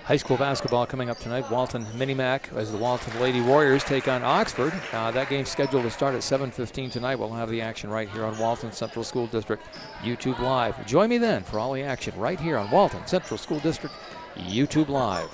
High school basketball coming up tonight. Walton Minimac as the Walton Lady Warriors take on Oxford. That game's scheduled to start at 7:15 tonight. We'll have the action right here on Walton Central School District YouTube Live. Join me then for all the action right here on Walton Central School District YouTube Live.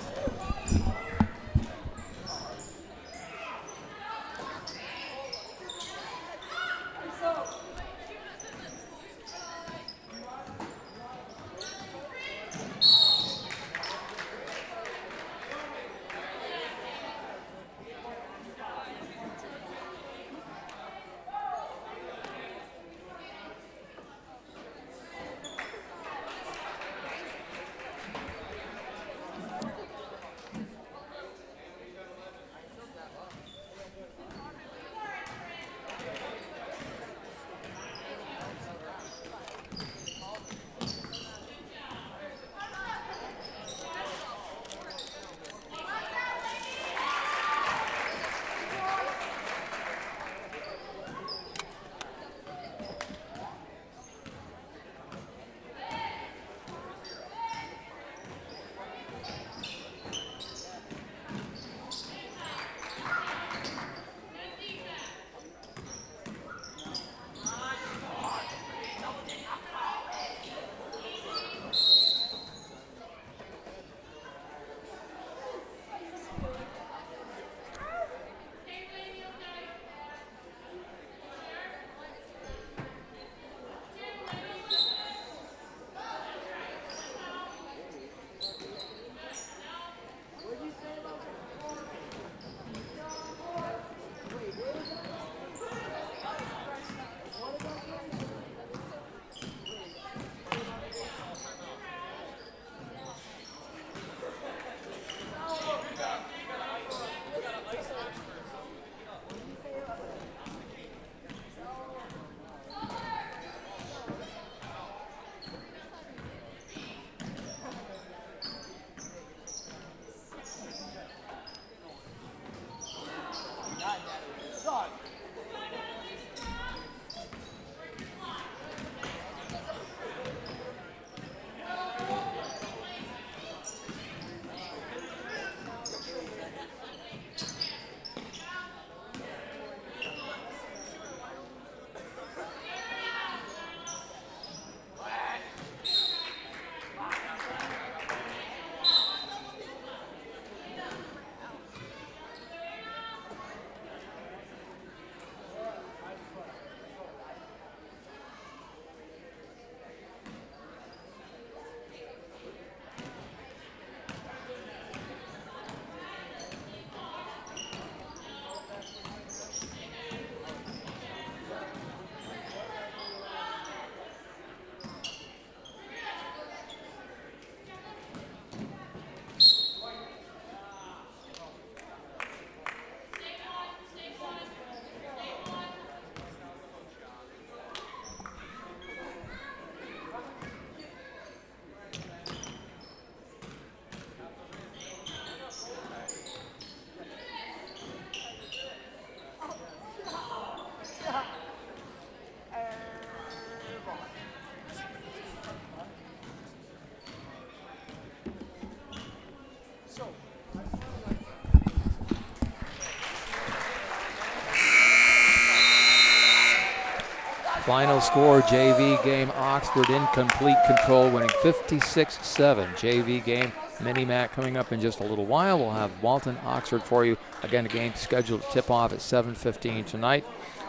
Final score, JV game, Oxford in complete control, winning 56-7. JV game, Mini-Mac coming up in just a little while. We'll have Walton Oxford for you. Again, a game scheduled to tip off at 7:15 tonight.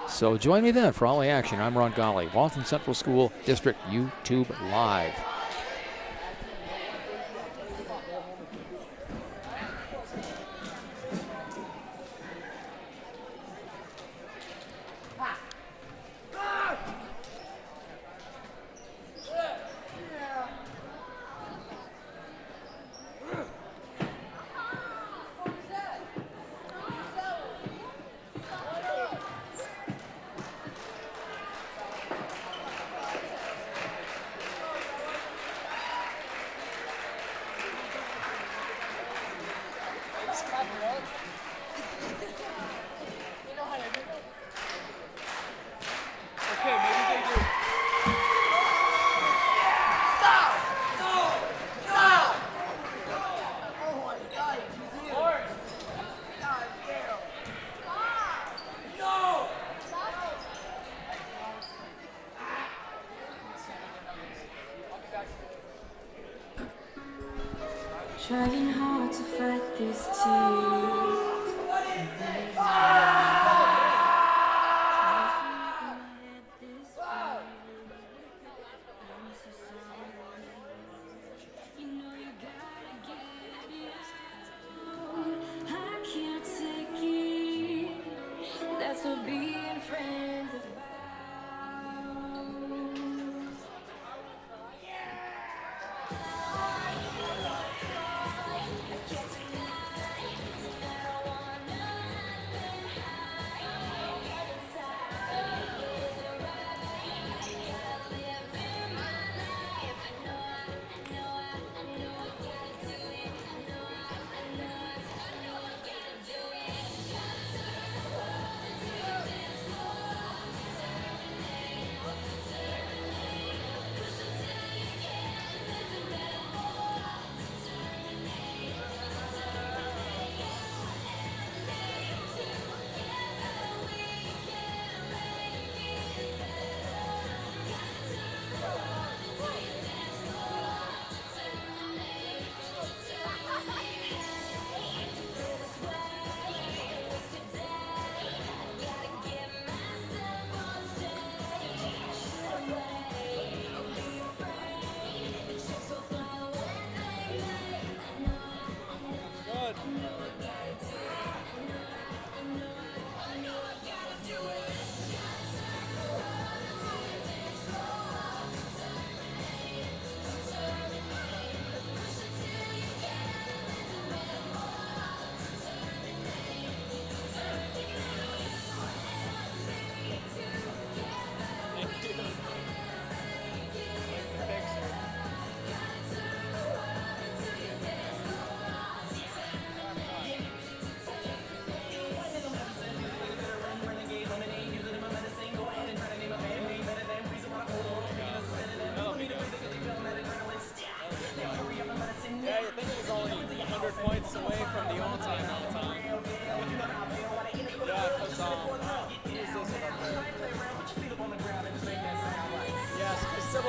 So join me then for all the action. I'm Ron Golly, Walton Central School District YouTube Live. Trying hard to fight these tears. You know you gotta get it out. I can't take it. That's what being friends is about.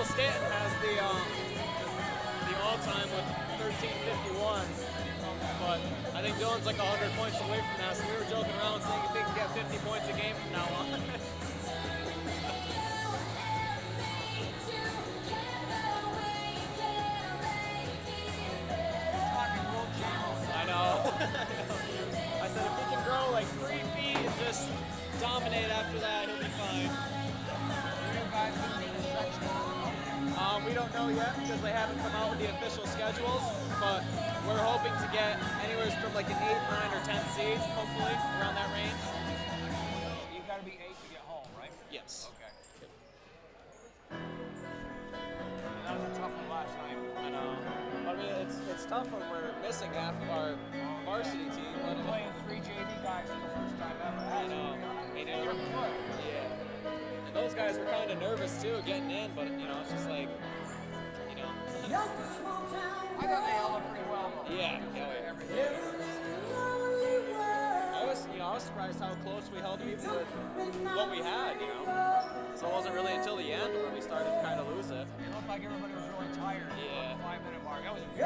Stanton has the all-time with 1351, but I think Dylan's like 100 points away from that, so we were joking around saying if they can get 50 points a game from now on. I know. I said if he can grow like 3 feet and just dominate after that, he'll be fine. We don't know yet because they haven't come out with the official schedules, but we're hoping to get anywhere from like an 8, 9, or 10 seed, hopefully, around that range. You've got to be 8 to get home, right? Yes. Okay. That was a tough one last night. I know. I mean, it's tough when we're missing half of our varsity team. We're playing 3 JV guys for the first time ever. I know. And you're good. Yeah. And those guys were kind of nervous too, getting in, but you know, it's just like, you know. I thought they held up pretty well. Yeah. Everything. I was surprised surprised how close we held even with what we had, you know. So it wasn't really until the end where we started to kind of lose it. It looked like everybody was really tired. Yeah. On the 5-minute mark. That was a good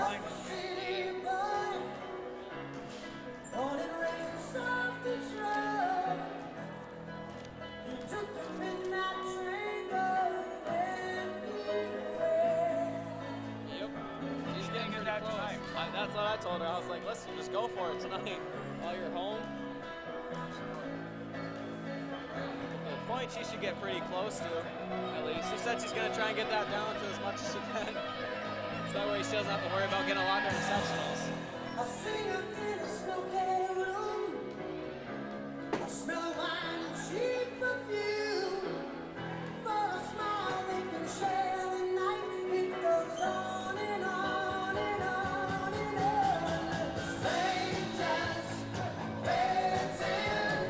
Yep. She's getting pretty that close. tonight. That's what I told her. I was like, listen, just go for it tonight while you're home. The point she should get pretty close to, at least. She said she's going to try and get that down to as much as she can. So that way she doesn't have to worry about getting a lot of sectionals. A singer in a smoky room. I smell wine and cheap perfume. For a smile they can share the night. It goes on and on and on and on. Strangers waiting.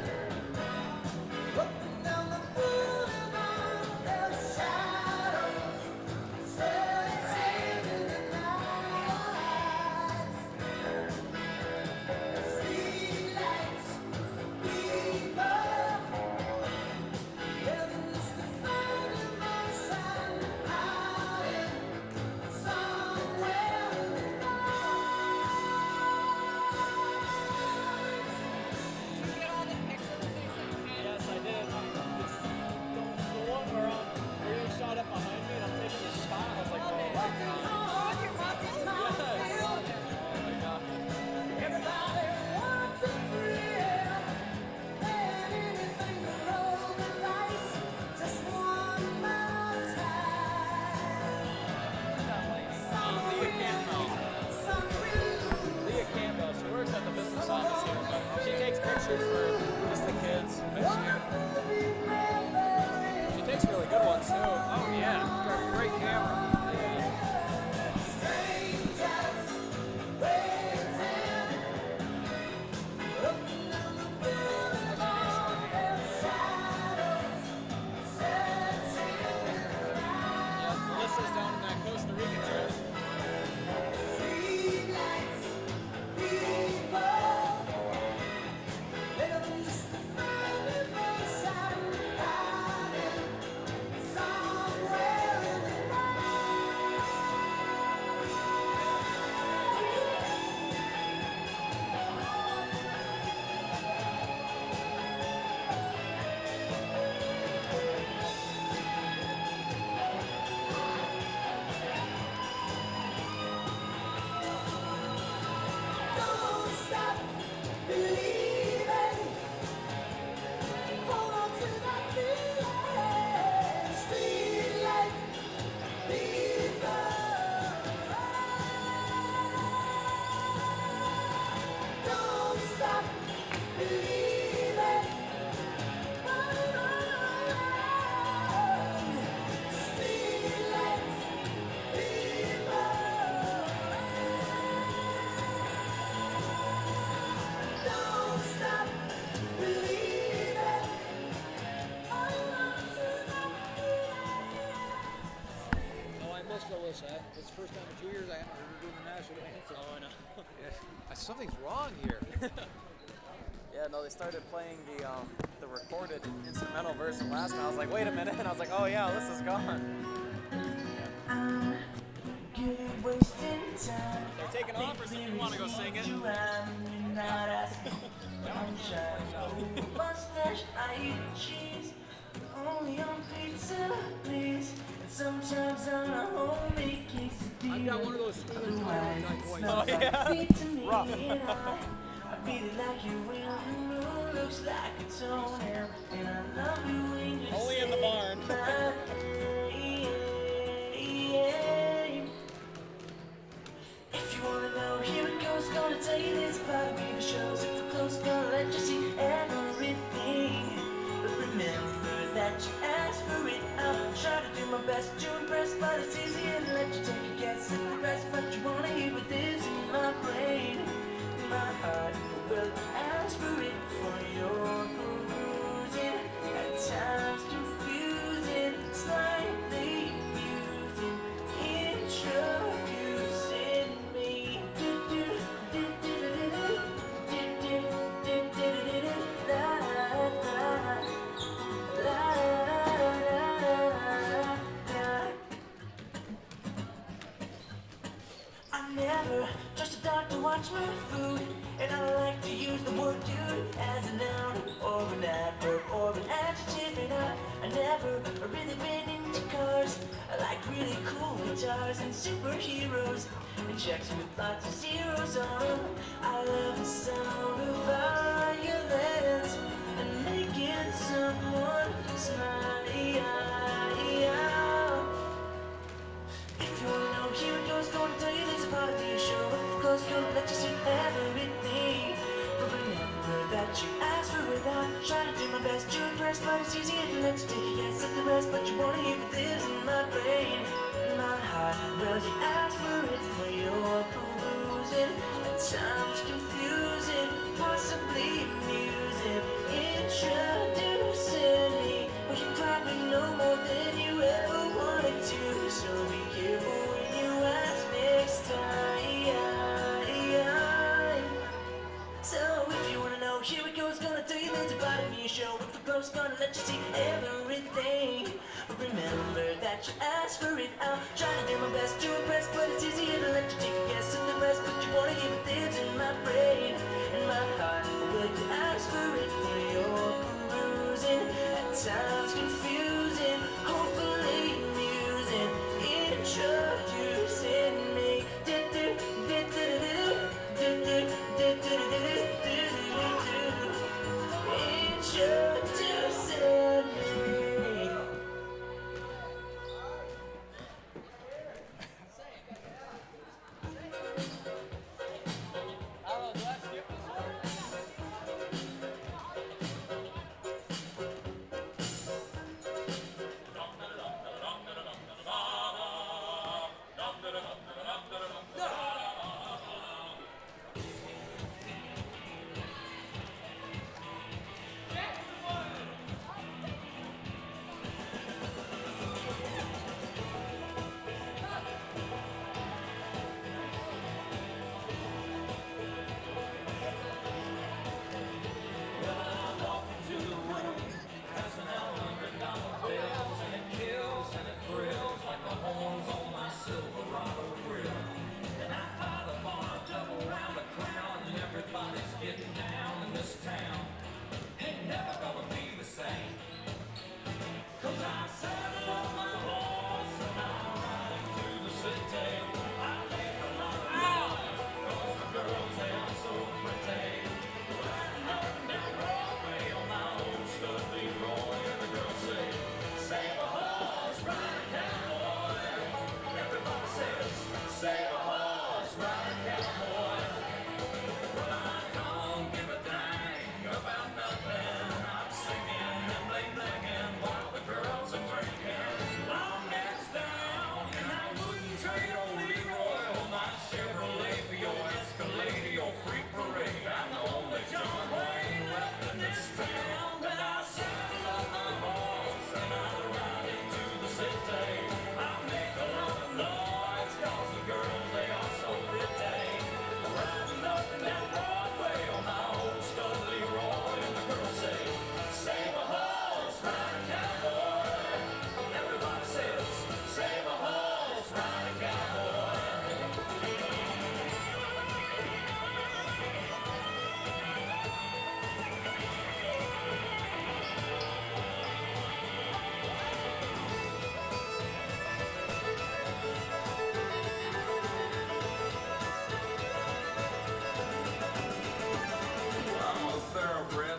Looking down the boulevard, their shadows searching in the night. Streetlights, people, living just to find emotion, hiding somewhere in the Yes, I did. The one where you shot up behind me and I'm taking the shot, I was like, oh my god. Yes. Oh my god. Everybody wants a thrill, and anything to roll the dice, just one more time. Leah Campbell. Some will Leah Campbell, she works at the business office here, but she takes pictures for just the kids. She takes really good ones too. Oh yeah, she's got a great camera. strangers waiting, looking down the boulevard, their shadows searching in the night. Yeah, Melissa's down in that Costa Rica trip. Streetlights, people, living just to find emotion, hiding somewhere in the night. Don't stop believing. Hold on to that feeling. Streetlight people. Don't stop believing. Streetlight people. Don't stop believing. Hold on to that feeling. Oh, I miss Melissa. It's the first time in 2 years I haven't heard her doing the national anthem. Oh, I know. Something's wrong here. Yeah, no, they started playing the recorded instrumental version last night. I was like, wait a minute, and I was like, oh yeah, this is gone. They're taking offers if you want to go sing it. Mustache, I eat cheese, only on pizza, please. And sometimes on a homemade quesadilla. I've got one of those Steven Tyler type voices. Oh yeah, rough. I beat it like you will, the moon looks like a toner. And I love you when you Only in the barn. If you wanna know, here it goes. Gonna tell you this about me. The shows if we're close, gonna let you see everything. But remember that you asked for it. I'll try to do my best to impress, but it's easier to let you take a guess at the rest. What you wanna hear with this in my brain, my heart will ask for it for your perusing. At times confusing, really cool guitars and superheroes and checks with lots of zeros on them. I love the sound of violins and making someone smile. If you wanna know, here it goes. Gonna tell you there's a part of me show up close, gonna let you see everything. But remember that you asked for it. I'm trying to do my best to impress, but it's easier to let you take a yes at the rest. But you wanna hear what lives in my brain, my heart. Well, you asked for it for your perusing. At times confusing, possibly amusing. Introducing me, well, you probably know more than you ever wanted to. So be careful when you ask next time. So if you wanna know, here it goes. Gonna tell you there's a part of me show up for close, gonna let you see everything. But remember that you asked for it. I'm trying to do my best to impress, but it's easier to let you take a guess at the rest. But you wanna hear what lives in my brain and my heart. Will you ask for it for your perusing? At times confusing, hopefully amusing. Introducing me. Introducing me. Hello, do I skip this one?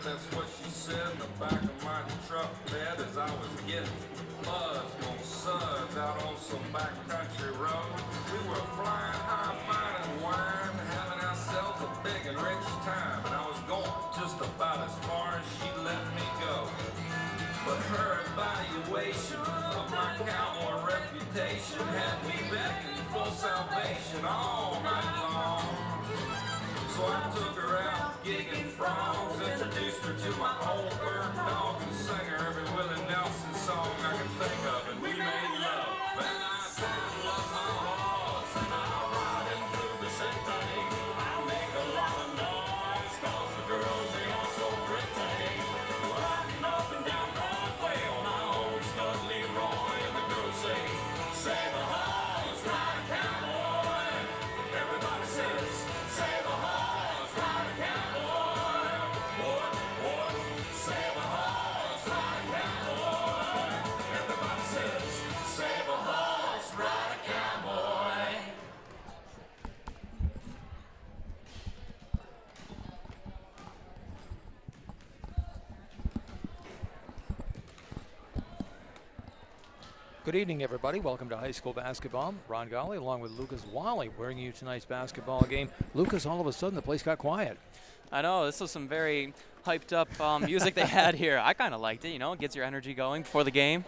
That's what she said in the back of my truck bed as I was getting buzzed on suds out on some backcountry road. We were flying high, finding wine, having ourselves a big and rich time, and I was going just about as far as she'd let me go. But her evaluation of my cowboy reputation had me begging for salvation all night long. So I took her out gigging frogs, introduced her to my old bird dog, and sang her every Willie Nelson song I could think of, and we made love. Then I saddled up my horse and I ride him through the city. I make a lot of noise 'cause the girls, they are so pretty. Riding up and down Broadway on my old stud Leroy, and the girls say, save a horse, ride a cowboy. Everybody says, save a horse, ride a cowboy. What, save a horse, ride a Good evening, everybody. Welcome to high school basketball. Ron Golly along with Lucas Wally bringing you tonight's basketball game. Lucas, all of a sudden the place got quiet. I know, this was some very hyped up music they had here. I kind of liked it, you know, it gets your energy going before the game.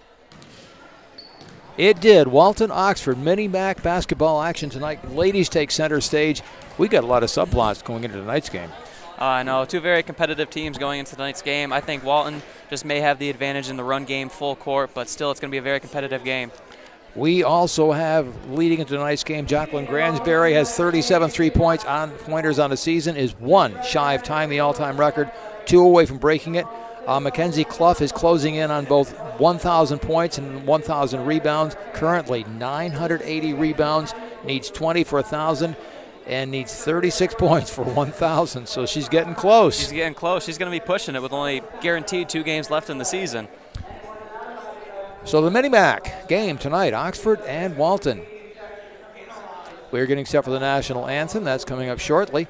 It did. Walton Oxford mini-mac basketball action tonight. Ladies take center stage. We got a lot of subplots going into tonight's game. I know, two very competitive teams going into tonight's game. I think Walton just may have the advantage in the run game full court, but still it's going to be a very competitive game. We also have, leading into tonight's game, Jacqueline Gransberry has 37 3-pointers on the season, is one shy of tying the all-time record, 2 away from breaking it. Mackenzie Clough is closing in on both 1,000 points and 1,000 rebounds. Currently 980 rebounds, needs 20 for 1,000, and needs 36 points for 1,000. So she's getting close. She's getting close. She's going to be pushing it with only guaranteed 2 games left in the season. So the mini-mac game tonight, Oxford and Walton. We're getting set for the national anthem. That's coming up shortly.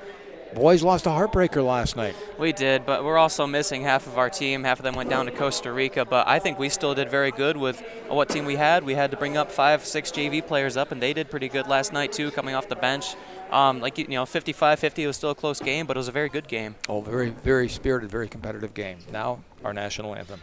Boys lost a heartbreaker last night. We did, but we're also missing half of our team. Half of them went down to Costa Rica, but I think we still did very good with what team we had. We had to bring up 5-6 JV players up, and they did pretty good last night too, coming off the bench. 55-50 was still a close game, but it was a very good game. Oh, very, very spirited, very competitive game. Now our national anthem.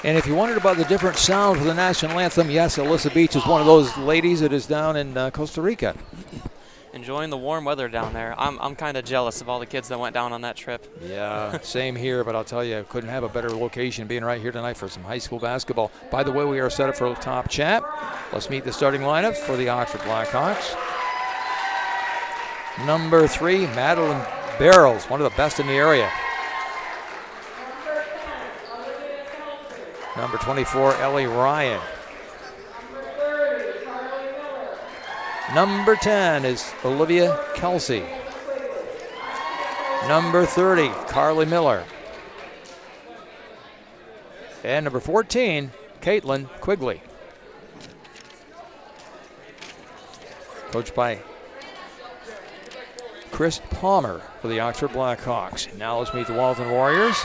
And if you wondered about the different sound for the national anthem, yes, Alyssa Beach is one of those ladies that is down in Costa Rica. Enjoying the warm weather down there. I'm kind of jealous of all the kids that went down on that trip. Yeah, same here, but I'll tell you, couldn't have a better location being right here tonight for some high school basketball. By the way, we are set up for a top chat. Let's meet the starting lineup for the Oxford Blackhawks. Number 3, Madeline Barrels, one of the best in the area. Number 24, Ellie Ryan. Number 10 is Olivia Kelsey. Number 30, Carly Miller. And number 14, Caitlin Quigley. Coached by Chris Palmer for the Oxford Blackhawks. Now let's meet the Walton Warriors.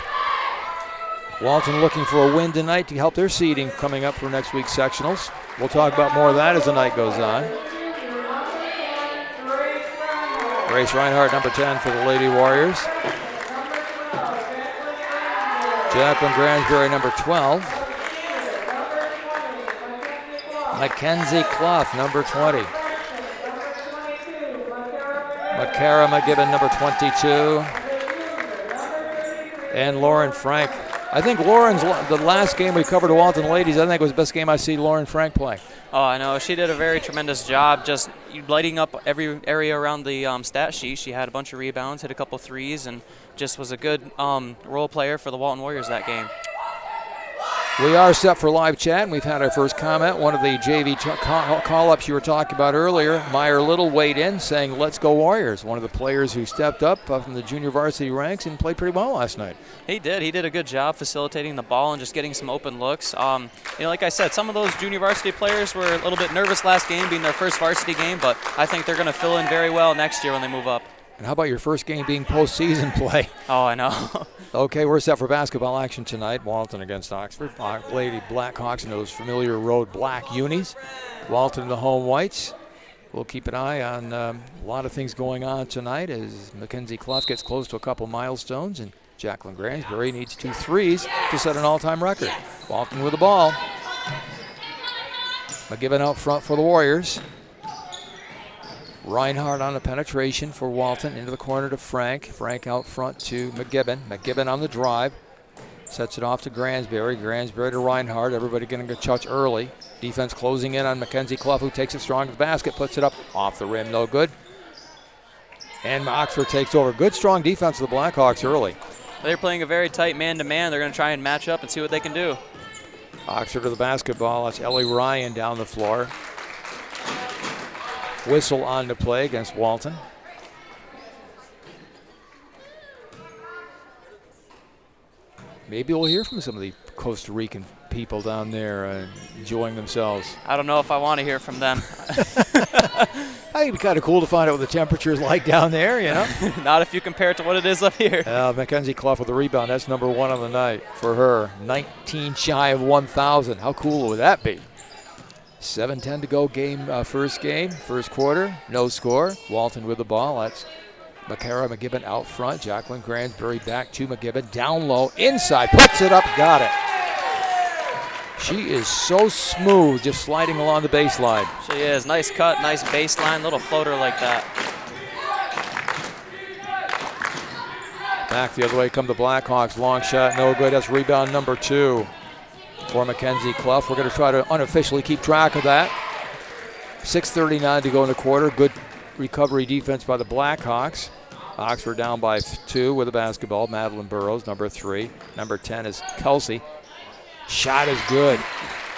Walton looking for a win tonight to help their seeding coming up for next week's sectionals. We'll talk about more of that as the night goes on. Grace Reinhardt, number 10 for the Lady Warriors. Jacqueline Gransberry, number 12. Mackenzie Clough, number 20. Makara McGibbon, number 22. And Lauren Frank. I think Lauren's, the last game we covered of Walton Ladies, I think was the best game I see Lauren Frank play. Oh, I know. She did a very tremendous job just lighting up every area around the stat sheet. She had a bunch of rebounds, hit a couple threes, and just was a good role player for the Walton Warriors that game. We are set for live chat, and we've had our first comment. One of the JV call-ups you were talking about earlier, Meyer Little weighed in saying, "Let's go Warriors." One of the players who stepped up from the junior varsity ranks and played pretty well last night. He did. He did a good job facilitating the ball and just getting some open looks. Like I said, some of those junior varsity players were a little bit nervous last game, being their first varsity game, but I think they're going to fill in very well next year when they move up. And how about your first game being postseason play? Oh, I know. Okay, we're set for basketball action tonight. Walton against Oxford. Lady Blackhawks in those familiar road black unis. Walton in the home whites we'll keep an eye on a lot of things going on tonight as Mackenzie Clough gets close to a couple milestones, and Jacqueline Gransbury needs 2 threes to set an all-time record. Walton with the ball. McGibbon out front for the Warriors. Reinhardt on the penetration for Walton into the corner to Frank. Frank out front to McGibbon. McGibbon on the drive. Sets it off to Gransbury. Gransbury to Reinhardt. Everybody getting a touch early. Defense closing in on Mackenzie Clough, who takes it strong to the basket, puts it up off the rim, no good. And Oxford takes over. Good, strong defense of the Blackhawks early. They're playing a very tight man-to-man. They're going to try and match up and see what they can do. Oxford to the basketball. That's Ellie Ryan down the floor. Whistle on to play against Walton. Maybe we'll hear from some of the Costa Rican people down there enjoying themselves. I don't know if I want to hear from them. I think it'd be kind of cool to find out what the temperature is like down there, you know? Not if you compare it to what it is up here. Mackenzie Clough with the rebound. That's number 1 on the night for her. 19 shy of 1,000. How cool would that be? 7:10 to go first quarter, no score. Walton with the ball. That's Makara McGibbon out front. Jacqueline Gransbury back to McGibbon. Down low, inside, puts it up, got it. She is so smooth, just sliding along the baseline. She is. Nice cut, nice baseline, little floater like that. Back the other way come the Blackhawks. Long shot, no good. That's rebound number 2. For Mackenzie Clough. We're going to try to unofficially keep track of that. 6:39 to go in the quarter. Good recovery defense by the Blackhawks. Oxford down by 2 with the basketball. Madeline Burrows, number 3. Number 10 is Kelsey. Shot is good.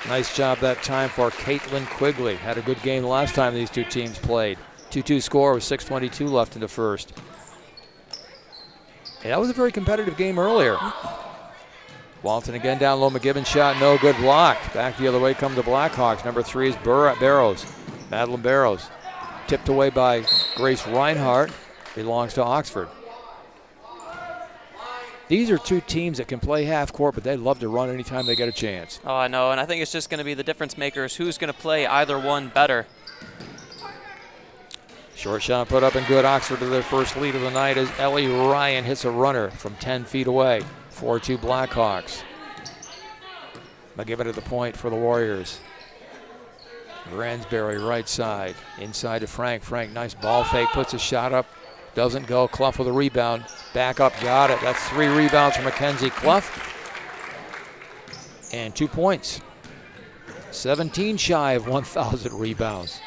Nice job that time for Caitlin Quigley. Had a good game the last time these two teams played. 2-2 score with 6:22 left in the first. And that was a very competitive game earlier. Walton again down low. McGibbon shot, no good, blocked. Back the other way come the Blackhawks. Number 3 is Barrows. Madeline Barrows. Tipped away by Grace Reinhardt. Belongs to Oxford. These are two teams that can play half court, but they love to run anytime they get a chance. Oh, I know, and I think it's just going to be the difference makers. Who's going to play either one better? Short shot put up and good. Oxford to their first lead of the night as Ellie Ryan hits a runner from 10 feet away. 4-2 Blackhawks. McGibbon at the point for the Warriors. Gransbury right side. Inside to Frank. Frank, nice ball fake, puts a shot up. Doesn't go. Clough with a rebound. Back up, got it. That's 3 rebounds for Mackenzie Clough. And 2 points. 17 shy of 1,000 rebounds.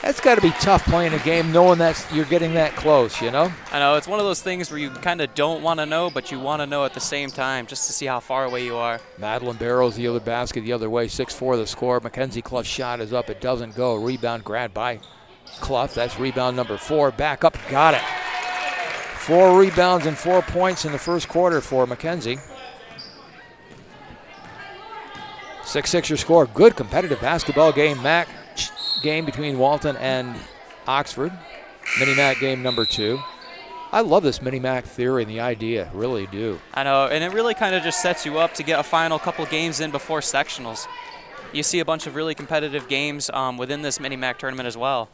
That's got to be tough playing a game knowing that you're getting that close, you know? I know, it's one of those things where you kind of don't want to know, but you want to know at the same time just to see how far away you are. Madeline Barrows, the other basket the other way, 6-4 the score. Mackenzie Clough's shot is up, it doesn't go. Rebound grabbed by Clough, that's rebound number 4. Back up, got it. 4 rebounds and 4 points in the first quarter for Mackenzie. 6-6 score, good competitive basketball game. Game between Walton and Oxford. Mini-Mac game number 2. I love this Mini-Mac theory and the idea, really do. I know, and it really kind of just sets you up to get a final couple games in before sectionals. You see a bunch of really competitive games within this Mini-Mac tournament as well.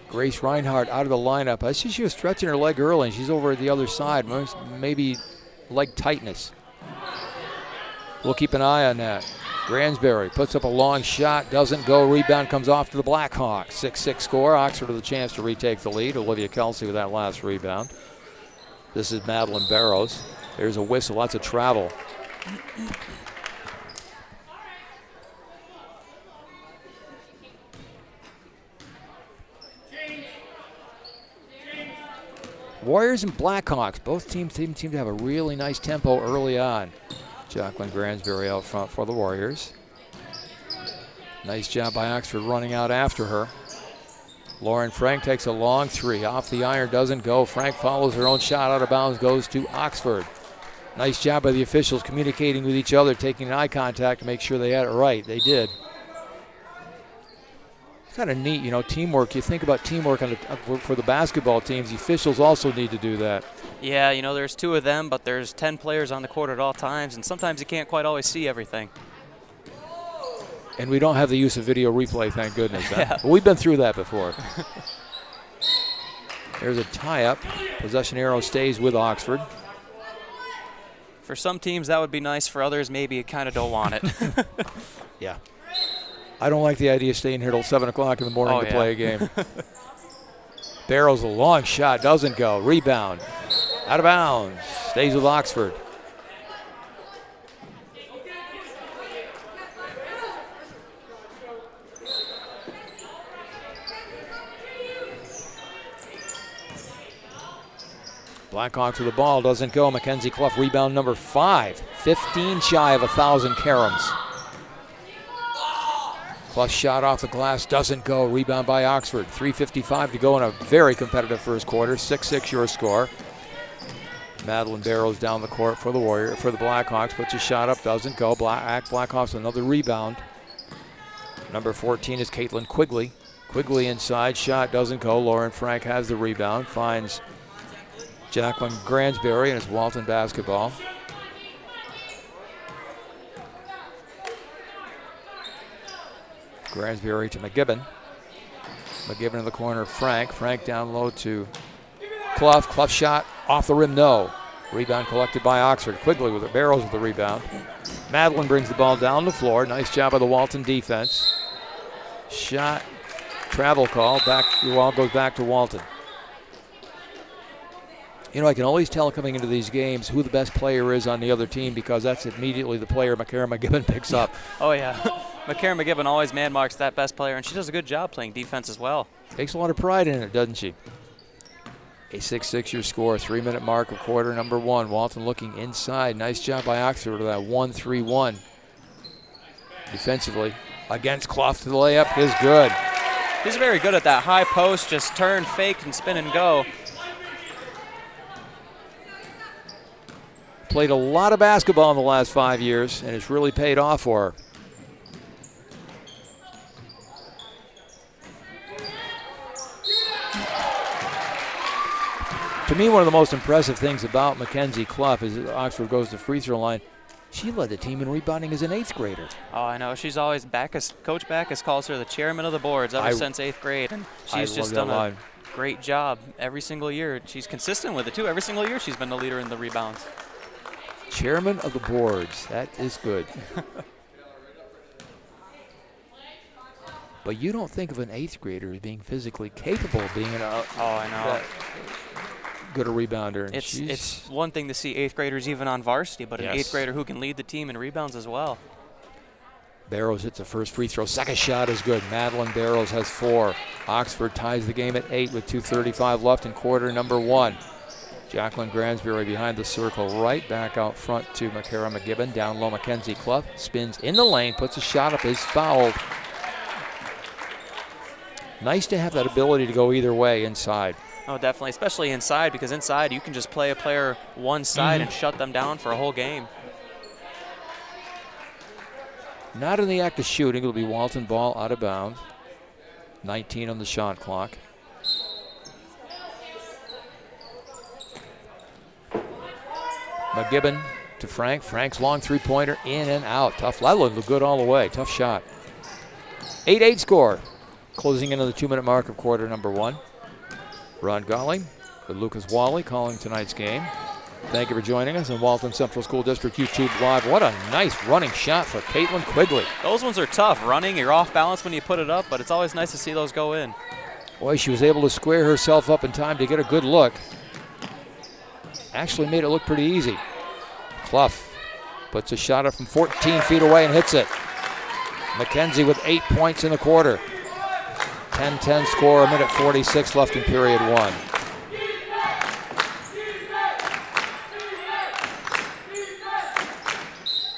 Grace Reinhardt out of the lineup. I see she was stretching her leg early, and she's over at the other side. Maybe leg tightness. We'll keep an eye on that. Gransbury puts up a long shot, doesn't go. Rebound comes off to the Blackhawks. 6-6 score. Oxford with a chance to retake the lead. Olivia Kelsey with that last rebound. This is Madeline Barrows. There's a whistle. Lots of travel. Warriors and Blackhawks. Both teams seem to have a really nice tempo early on. Jacqueline Gransbury out front for the Warriors. Nice job by Oxford running out after her. Lauren Frank takes a long 3. Off the iron, doesn't go. Frank follows her own shot out of bounds, goes to Oxford. Nice job by the officials communicating with each other, taking eye contact to make sure they had it right. They did. It's kind of neat, you know, teamwork. You think about teamwork for the basketball teams. The officials also need to do that. Yeah, you know, there's 2 of them, but there's 10 players on the court at all times, and sometimes you can't quite always see everything. And we don't have the use of video replay, thank goodness. Huh? Yeah. But we've been through that before. There's a tie-up. Possession arrow stays with Oxford. For some teams, that would be nice. For others, maybe you kind of don't want it. Yeah. I don't like the idea of staying here till 7 o'clock in the morning to play a game. Barrows a long shot, doesn't go. Rebound. Out of bounds. Stays with Oxford. Blackhawks with the ball, doesn't go. Mackenzie Clough, rebound number 5. 15 shy of 1,000 caroms. Clough shot off the glass, doesn't go. Rebound by Oxford. 3:55 to go in a very competitive first quarter. 6-6 your score. Madeline Barrows down the court for the Blackhawks. Puts a shot up, doesn't go. Blackhawks another rebound. Number 14 is Caitlin Quigley. Quigley inside, shot doesn't go. Lauren Frank has the rebound, finds Jacqueline Gransberry, and it's Walton basketball. Gransberry to McGibbon. McGibbon in the corner, Frank. Frank down low to Clough. Clough shot off the rim, no. Rebound collected by Oxford. Quigley with the Barrows with the rebound. Madeline brings the ball down the floor. Nice job by the Walton defense. Shot, travel call. The ball goes back to Walton. You know, I can always tell coming into these games who the best player is on the other team because that's immediately the player Makara McGibbon picks up. Oh, yeah. Makara McGibbon always man-marks that best player, and she does a good job playing defense as well. Takes a lot of pride in it, doesn't she? A 6-6 your score, 3-minute mark of quarter number 1. Walton looking inside. Nice job by Oxford with that 1-3-1. Defensively, against Clough to the layup is good. He's very good at that high post, just turn, fake, and spin and go. Played a lot of basketball in the last 5 years, and it's really paid off for her. To me, one of the most impressive things about Mackenzie Clough is that Oxford goes to free throw line. She led the team in rebounding as an 8th grader. Oh, I know. She's always Coach Backus calls her the chairman of the boards ever since 8th grade, and she's just done a great job every single year. She's consistent with it, too. Every single year she's been the leader in the rebounds. Chairman of the boards. That is good. But you don't think of an 8th grader as being physically capable of being I know. Good a rebounder. And it's one thing to see 8th graders even on varsity, but an 8th grader who can lead the team in rebounds as well. Barrows hits the first free throw. Second shot is good. Madeline Barrows has 4. Oxford ties the game at 8 with 2:35 left in quarter number 1. Jacqueline Gransberry behind the circle right, back out front to Makara McGibbon. Down low, Mackenzie Clough spins in the lane, puts a shot up, is fouled. Nice to have that ability to go either way inside. Oh, definitely, especially inside, because inside you can just play a player one side and shut them down for a whole game. Not in the act of shooting. It'll be Walton ball out of bounds. 19 on the shot clock. McGibbon to Frank. Frank's long three-pointer in and out. Tough. That looked good all the way. Tough shot. 8-8 score. Closing into the 2-minute mark of quarter number 1. Ron Golling with Lucas Wally calling tonight's game. Thank you for joining us on Walton Central School District YouTube Live. What a nice running shot for Caitlin Quigley. Those ones are tough. Running, you're off balance when you put it up, but it's always nice to see those go in. Boy, she was able to square herself up in time to get a good look. Actually made it look pretty easy. Clough puts a shot up from 14 feet away and hits it. Mackenzie with 8 points in the quarter. 10-10 score, 1:46 left in period 1.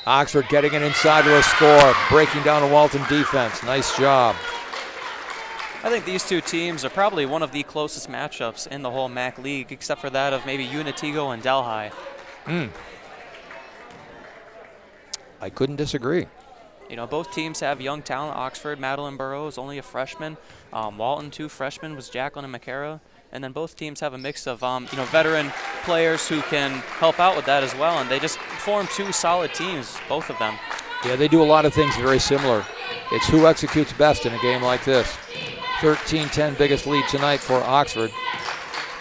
Oxford getting it inside with a score, breaking down a Walton defense. Nice job. I think these two teams are probably one of the closest matchups in the whole MAC League, except for that of maybe Unitigo and Delhi. I couldn't disagree. You know, both teams have young talent. Oxford, Madeline Burrows, only a freshman. Walton, 2 freshmen, was Jacqueline and Makara. And then both teams have a mix of, veteran players who can help out with that as well. And they just form 2 solid teams, both of them. Yeah, they do a lot of things very similar. It's who executes best in a game like this. 13-10 biggest lead tonight for Oxford.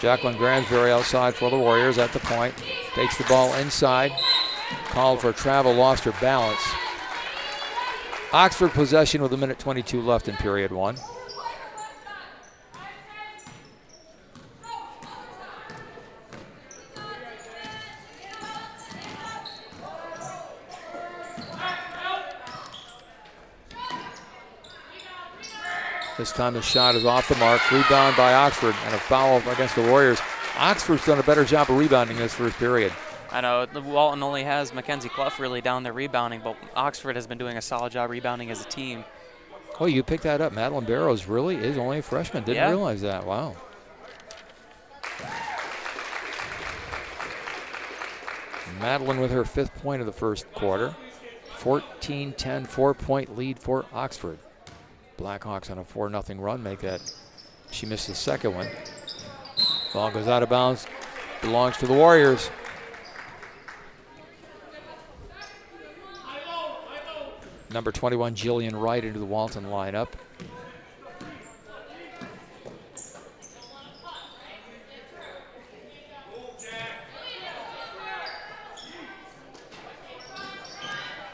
Jacqueline Gransberry outside for the Warriors at the point. Takes the ball inside. Called for travel, lost her balance. Oxford possession with 1:22 left in period one. This time the shot is off the mark. Rebound by Oxford and a foul against the Warriors. Oxford's done a better job of rebounding this first period. I know Walton only has Mackenzie Clough really down there rebounding, but Oxford has been doing a solid job rebounding as a team. Oh, you picked that up. Madeline Barrows really is only a freshman. Didn't realize that. Wow. Madeline with her 5th point of the first quarter. 14-10, 4-point lead for Oxford. Blackhawks on a 4-0 run make that. She missed the second one. Ball goes out of bounds. Belongs to the Warriors. Number 21, Jillian Wright into the Walton lineup.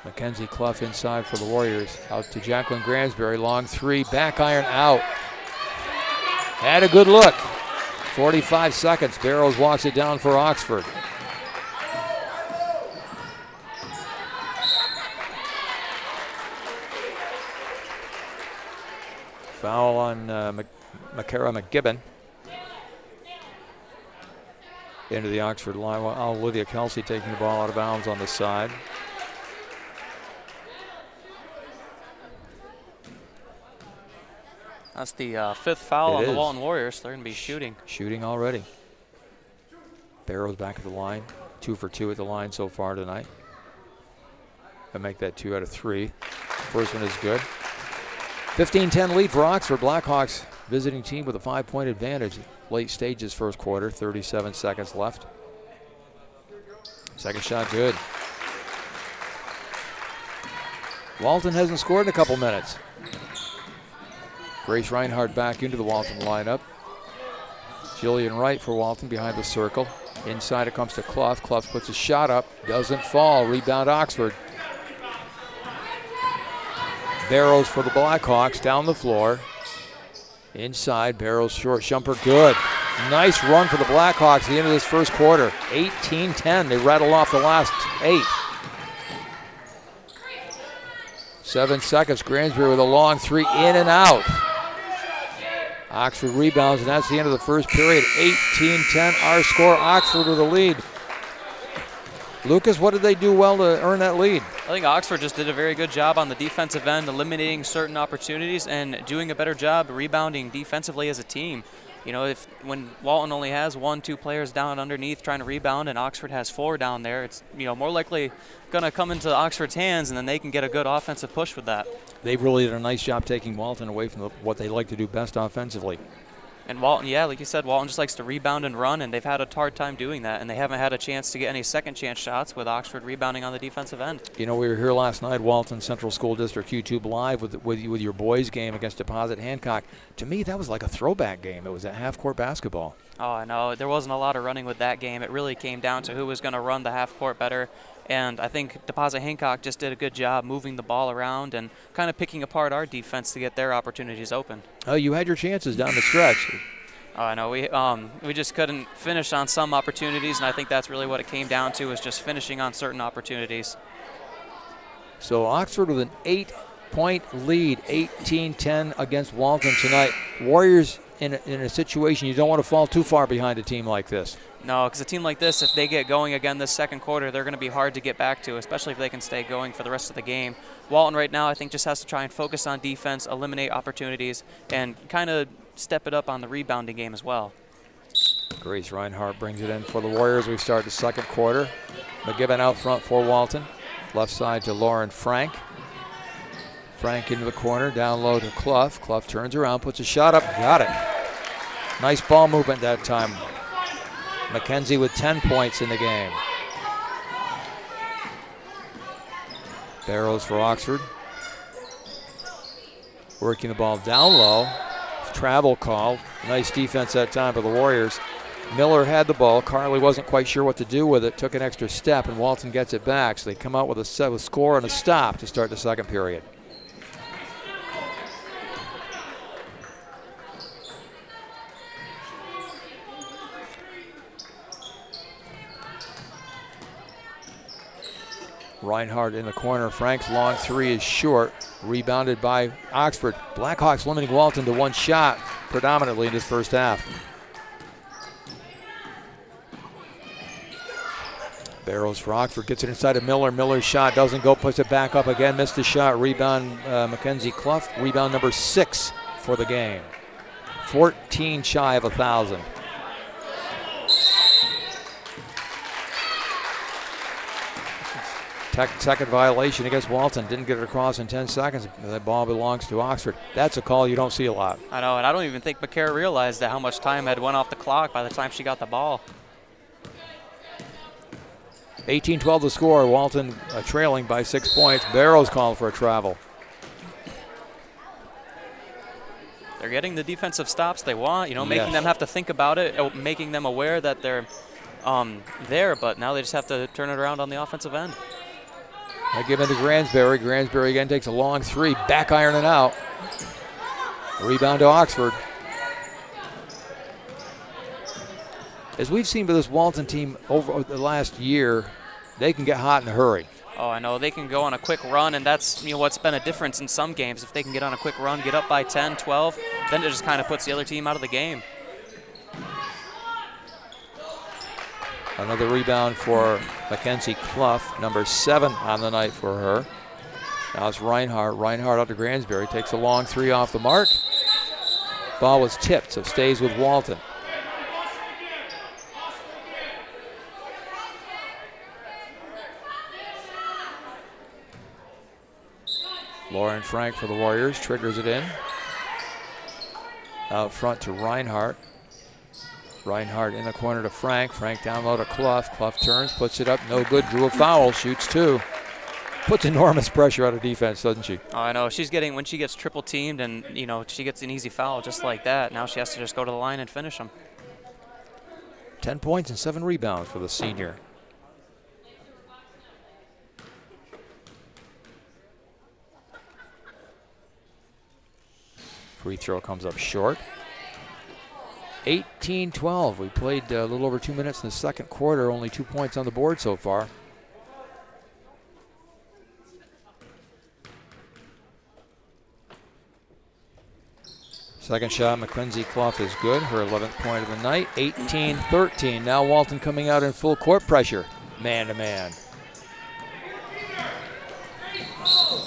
Mackenzie Clough inside for the Warriors. Out to Jacqueline Gransberry. Long three. Back iron out. Had a good look. 45 seconds. Barrows walks it down for Oxford. Foul on Makara McGibbon. Into the Oxford line. Olivia Kelsey taking the ball out of bounds on the side. That's the 5th foul on the Walton Warriors. They're going to be shooting. Shooting already. Barrows back at the line. 2 for 2 at the line so far tonight. I make that 2 out of 3. First one is good. 15-10 lead for Oxford. Blackhawks visiting team with a 5-point advantage. Late stages first quarter. 37 seconds left. Second shot good. Walton hasn't scored in a couple minutes. Grace Reinhardt back into the Walton lineup. Jillian Wright for Walton behind the circle. Inside it comes to Clough. Clough puts a shot up. Doesn't fall. Rebound Oxford. Barrows for the Blackhawks down the floor. Inside, Barrows short. Shumper good. Nice run for the Blackhawks at the end of this first quarter. 18-10. They rattle off the last 8. 7 seconds. Gransberry with a long three in and out. Oxford rebounds, and that's the end of the first period. 18-10, our score. Oxford with a lead. Lucas, what did they do well to earn that lead? I think Oxford just did a very good job on the defensive end, eliminating certain opportunities and doing a better job rebounding defensively as a team. You know, when Walton only has 1-2 players down underneath trying to rebound and Oxford has 4 down there, it's more likely going to come into Oxford's hands, and then they can get a good offensive push with that. They really did a nice job taking Walton away from what they like to do best offensively. And Walton, like you said, Walton just likes to rebound and run, and they've had a hard time doing that, and they haven't had a chance to get any second chance shots with Oxford rebounding on the defensive end. You know, we were here last night, Walton Central School District YouTube Live with your boys game against Deposit Hancock. To me, that was like a throwback game. It was a half-court basketball. Oh, I know. There wasn't a lot of running with that game. It really came down to who was going to run the half-court better. And I think Deposit Hancock just did a good job moving the ball around and kind of picking apart our defense to get their opportunities open. Oh, you had your chances down the stretch. Oh, I know. We just couldn't finish on some opportunities, and I think that's really what it came down to, is just finishing on certain opportunities. So Oxford with an 8-point lead, 18-10 against Walton tonight. Warriors in a situation you don't want to fall too far behind a team like this. No, because a team like this, if they get going again this second quarter, they're going to be hard to get back to, especially if they can stay going for the rest of the game. Walton right now, I think, just has to try and focus on defense, eliminate opportunities, and kind of step it up on the rebounding game as well. Grace Reinhardt brings it in for the Warriors. We start the second quarter. McGibbon out front for Walton. Left side to Lauren Frank. Frank into the corner, down low to Clough. Clough turns around, puts a shot up, got it. Nice ball movement that time. Mackenzie with 10 points in the game. Barrows for Oxford. Working the ball down low. Travel call. Nice defense that time by the Warriors. Miller had the ball. Carly wasn't quite sure what to do with it. Took an extra step, and Walton gets it back. So they come out with a score and a stop to start the second period. Reinhardt in the corner. Frank's long three is short. Rebounded by Oxford. Blackhawks limiting Walton to one shot predominantly in his first half. Barrows for Oxford. Gets it inside of Miller. Miller's shot doesn't go. Puts it back up again. Missed the shot. Rebound Mackenzie Clough. Rebound number 6 for the game. 14 shy of 1,000. Second violation against Walton. Didn't get it across in 10 seconds. That ball belongs to Oxford. That's a call you don't see a lot. I know, and I don't even think McCare realized that how much time had went off the clock by the time she got the ball. 18-12 the score. Walton trailing by 6 points. Barrows called for a travel. They're getting the defensive stops they want, you know, making them have to think about it, making them aware that they're there, but now they just have to turn it around on the offensive end. I give it to Gransberry. Gransberry again takes a long three, back ironing out. Rebound to Oxford. As we've seen with this Walton team over the last year, they can get hot in a hurry. Oh, I know. They can go on a quick run, and that's what's been a difference in some games. If they can get on a quick run, get up by 10, 12, then it just kind of puts the other team out of the game. Another rebound for Mackenzie Clough, number 7 on the night for her. Now it's Reinhardt. Reinhardt out to Gransberry. Takes a long three off the mark. Ball was tipped, so stays with Walton. Lauren Frank for the Warriors. Triggers it in. Out front to Reinhardt. Reinhardt in the corner to Frank. Frank down low to Clough. Clough turns, puts it up, no good. Drew a foul, shoots 2. Puts enormous pressure on her defense, doesn't she? Oh, I know. She's getting, when she gets triple teamed and, she gets an easy foul just like that, now she has to just go to the line and finish them. 10 points and 7 rebounds for the senior. Free throw comes up short. 18-12. We played a little over 2 minutes in the second quarter. Only 2 points on the board so far. Second shot, Mackenzie Clough is good. Her 11th point of the night. 18-13. Now Walton coming out in full court pressure. Man to man.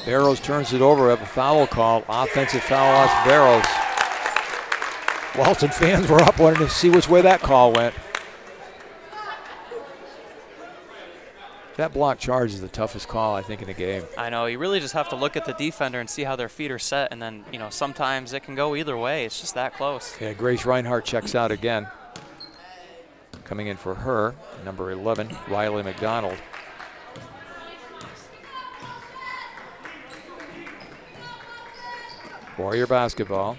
Barrows turns it over. We have a foul call. Offensive foul off Barrows. Walton fans were up wanting to see which way that call went. That block charge is the toughest call, I think, in the game. I know. You really just have to look at the defender and see how their feet are set, and then, sometimes it can go either way. It's just that close. Yeah, Grace Reinhardt checks out again. Coming in for her, number 11, Riley McDonald. Warrior basketball.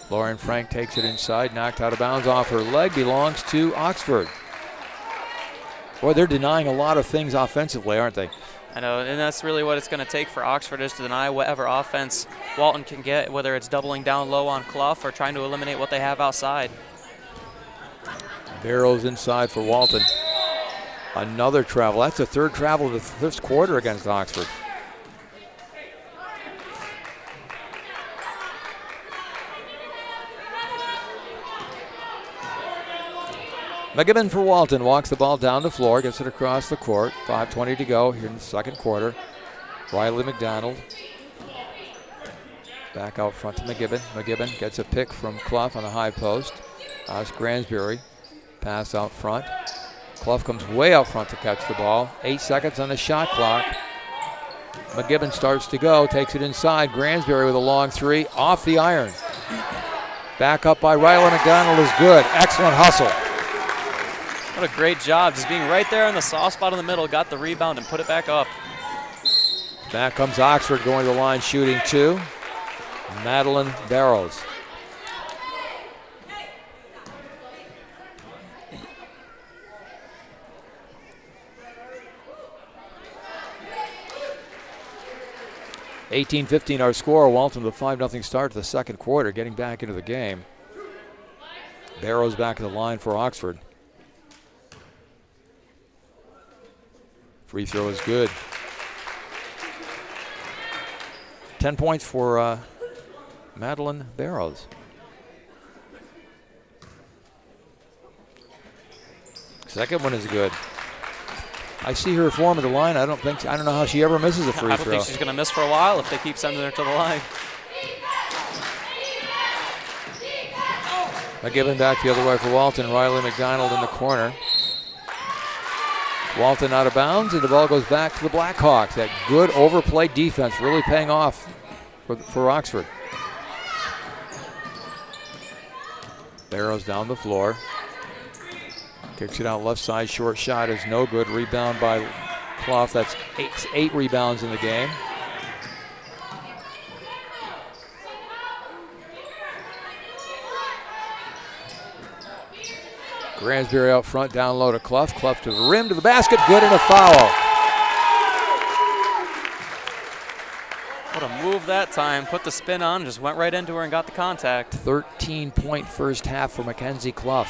Lauren Frank takes it inside, knocked out of bounds off her leg, belongs to Oxford. Boy, they're denying a lot of things offensively, aren't they? I know, and that's really what it's going to take for Oxford, is to deny whatever offense Walton can get, whether it's doubling down low on Clough or trying to eliminate what they have outside. Barrows inside for Walton. Another travel. That's the third travel of the first quarter against Oxford. McGibbon for Walton walks the ball down the floor, gets it across the court. 5:20 to go here in the second quarter. Riley McDonald back out front to McGibbon. McGibbon gets a pick from Clough on the high post. That's Gransberry. Pass out front. Clough comes way out front to catch the ball. 8 seconds on the shot clock. McGibbon starts to go, takes it inside. Gransberry with a long three, off the iron. Back up by Riley McDonald is good. Excellent hustle. What a great job, just being right there in the soft spot in the middle, got the rebound and put it back up. Back comes Oxford going to the line, shooting 2. Madeline Barrows. (18-15) our score. Walton with a 5-0 start to the second quarter, getting back into the game. Barrows back in the line for Oxford. Free throw is good. 10 points for Madeline Barrows. Second one is good. I see her form at the line. I don't know how she ever misses a free throw. I don't think she's going to miss for a while if they keep sending her to the line. McGibbon back the other way for Walton. Riley McDonald in the corner. Walton out of bounds, and the ball goes back to the Blackhawks. That good overplayed defense really paying off for Oxford. Barrows down the floor. Kicks it out left side. Short shot is no good. Rebound by Clough. That's eight rebounds in the game. Gransberry out front, down low to Clough. Clough to the rim, to the basket, good, and a foul. What a move that time. Put the spin on, just went right into her and got the contact. 13-point first half for Mackenzie Clough.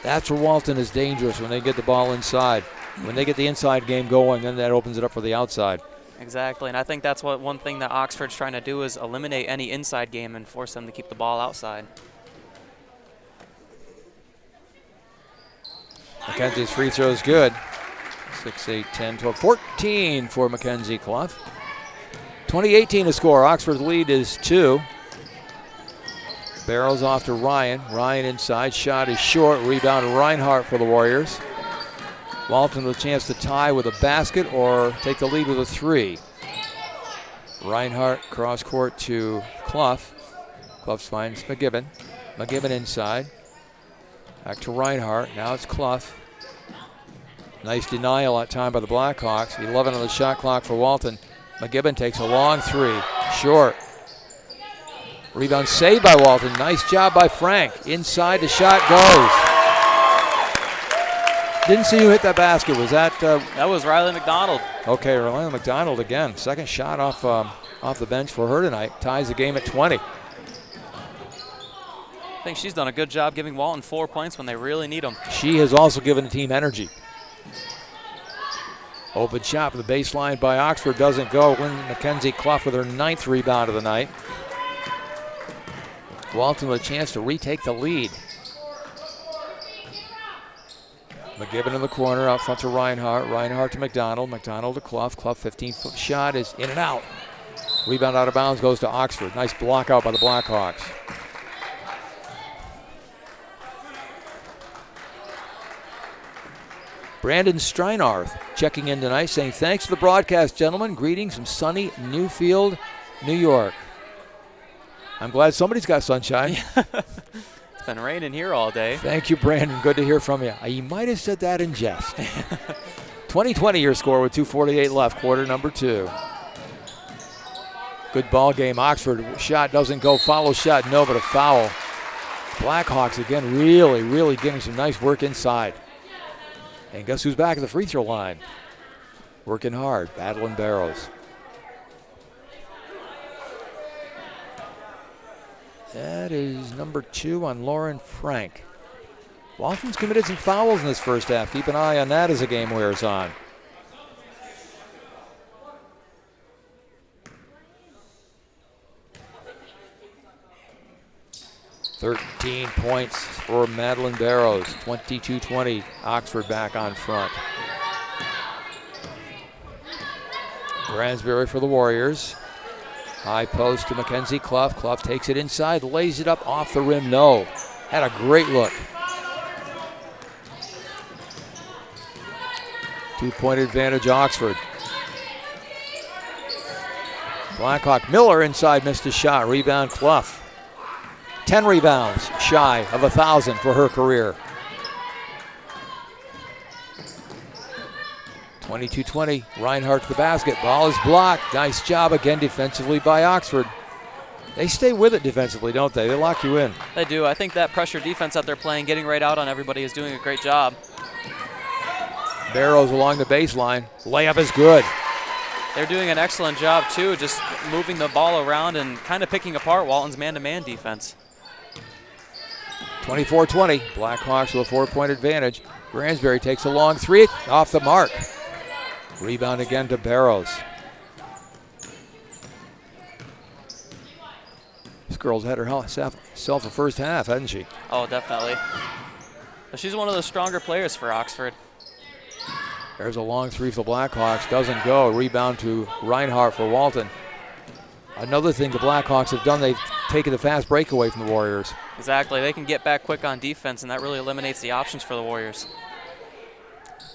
That's where Walton is dangerous, when they get the ball inside. When they get the inside game going, then that opens it up for the outside. Exactly, and I think that's one thing that Oxford's trying to do is eliminate any inside game and force them to keep the ball outside. Mackenzie's free throw is good. 6, 8, 10, 12, 14 for Mackenzie Clough. 20-18 to score. Oxford's lead is 2. Barrows off to Ryan. Ryan inside. Shot is short. Rebound Reinhardt for the Warriors. Walton with a chance to tie with a basket or take the lead with a 3. Reinhardt cross court to Clough. Clough finds McGibbon. McGibbon inside. Back to Reinhardt. Now it's Clough. Nice denial that time by the Blackhawks. 11 on the shot clock for Walton. McGibbon takes a long 3. Short. Rebound saved by Walton. Nice job by Frank. Inside, the shot goes. Didn't see who hit that basket. Was that? That was Riley McDonald. Okay, Riley McDonald again. Second shot off the bench for her tonight. Ties the game at 20. I think she's done a good job giving Walton 4 points when they really need them. She has also given the team energy. Open shot for the baseline by Oxford doesn't go. Mackenzie Clough with her 9th rebound of the night. Walton with a chance to retake the lead. McGibbon in the corner, out front to Reinhardt. Reinhardt to McDonald. McDonald to Clough. Clough 15-foot shot is in and out. Rebound out of bounds goes to Oxford. Nice block out by the Blackhawks. Brandon Streinarth checking in tonight, saying thanks for the broadcast, gentlemen. Greetings from sunny Newfield, New York. I'm glad somebody's got sunshine. It's been raining here all day. Thank you, Brandon. Good to hear from you. You might have said that in jest. 20-20 your score with 2:48 left, quarter number 2. Good ball game. Oxford shot doesn't go. Follow shot, no, but a foul. Blackhawks again really getting some nice work inside. And guess who's back at the free throw line? Working hard, battling Barrows. That is number 2 on Lauren Frank. Walton's committed some fouls in this first half. Keep an eye on that as the game wears on. (13 points for Madeline Barrows. 22-20. Oxford back on front. Gransberry for the Warriors. High post to Mackenzie Clough. Clough takes it inside, lays it up off the rim. No. Had a great look. 2-point advantage, Oxford. Blackhawk Miller inside, missed a shot. Rebound, Clough. 10 rebounds, shy of 1,000 for her career. 22-20. Reinhardt to the basket. Ball is blocked. Nice job again defensively by Oxford. They stay with it defensively, don't they? They lock you in. They do. I think that pressure defense that they're playing, getting right out on everybody, is doing a great job. Barrows along the baseline. Layup is good. They're doing an excellent job, too, just moving the ball around and kind of picking apart Walton's man-to-man defense. 24-20. Blackhawks with a 4-point advantage. Gransbury takes a long three. Off the mark. Rebound again to Barrows. This girl's had herself a first half, hasn't she? Oh, definitely. But she's one of the stronger players for Oxford. There's a long three for the Blackhawks. Doesn't go. Rebound to Reinhardt for Walton. Another thing the Blackhawks have done, they've taken the fast break away from the Warriors. Exactly. They can get back quick on defense, and that really eliminates the options for the Warriors.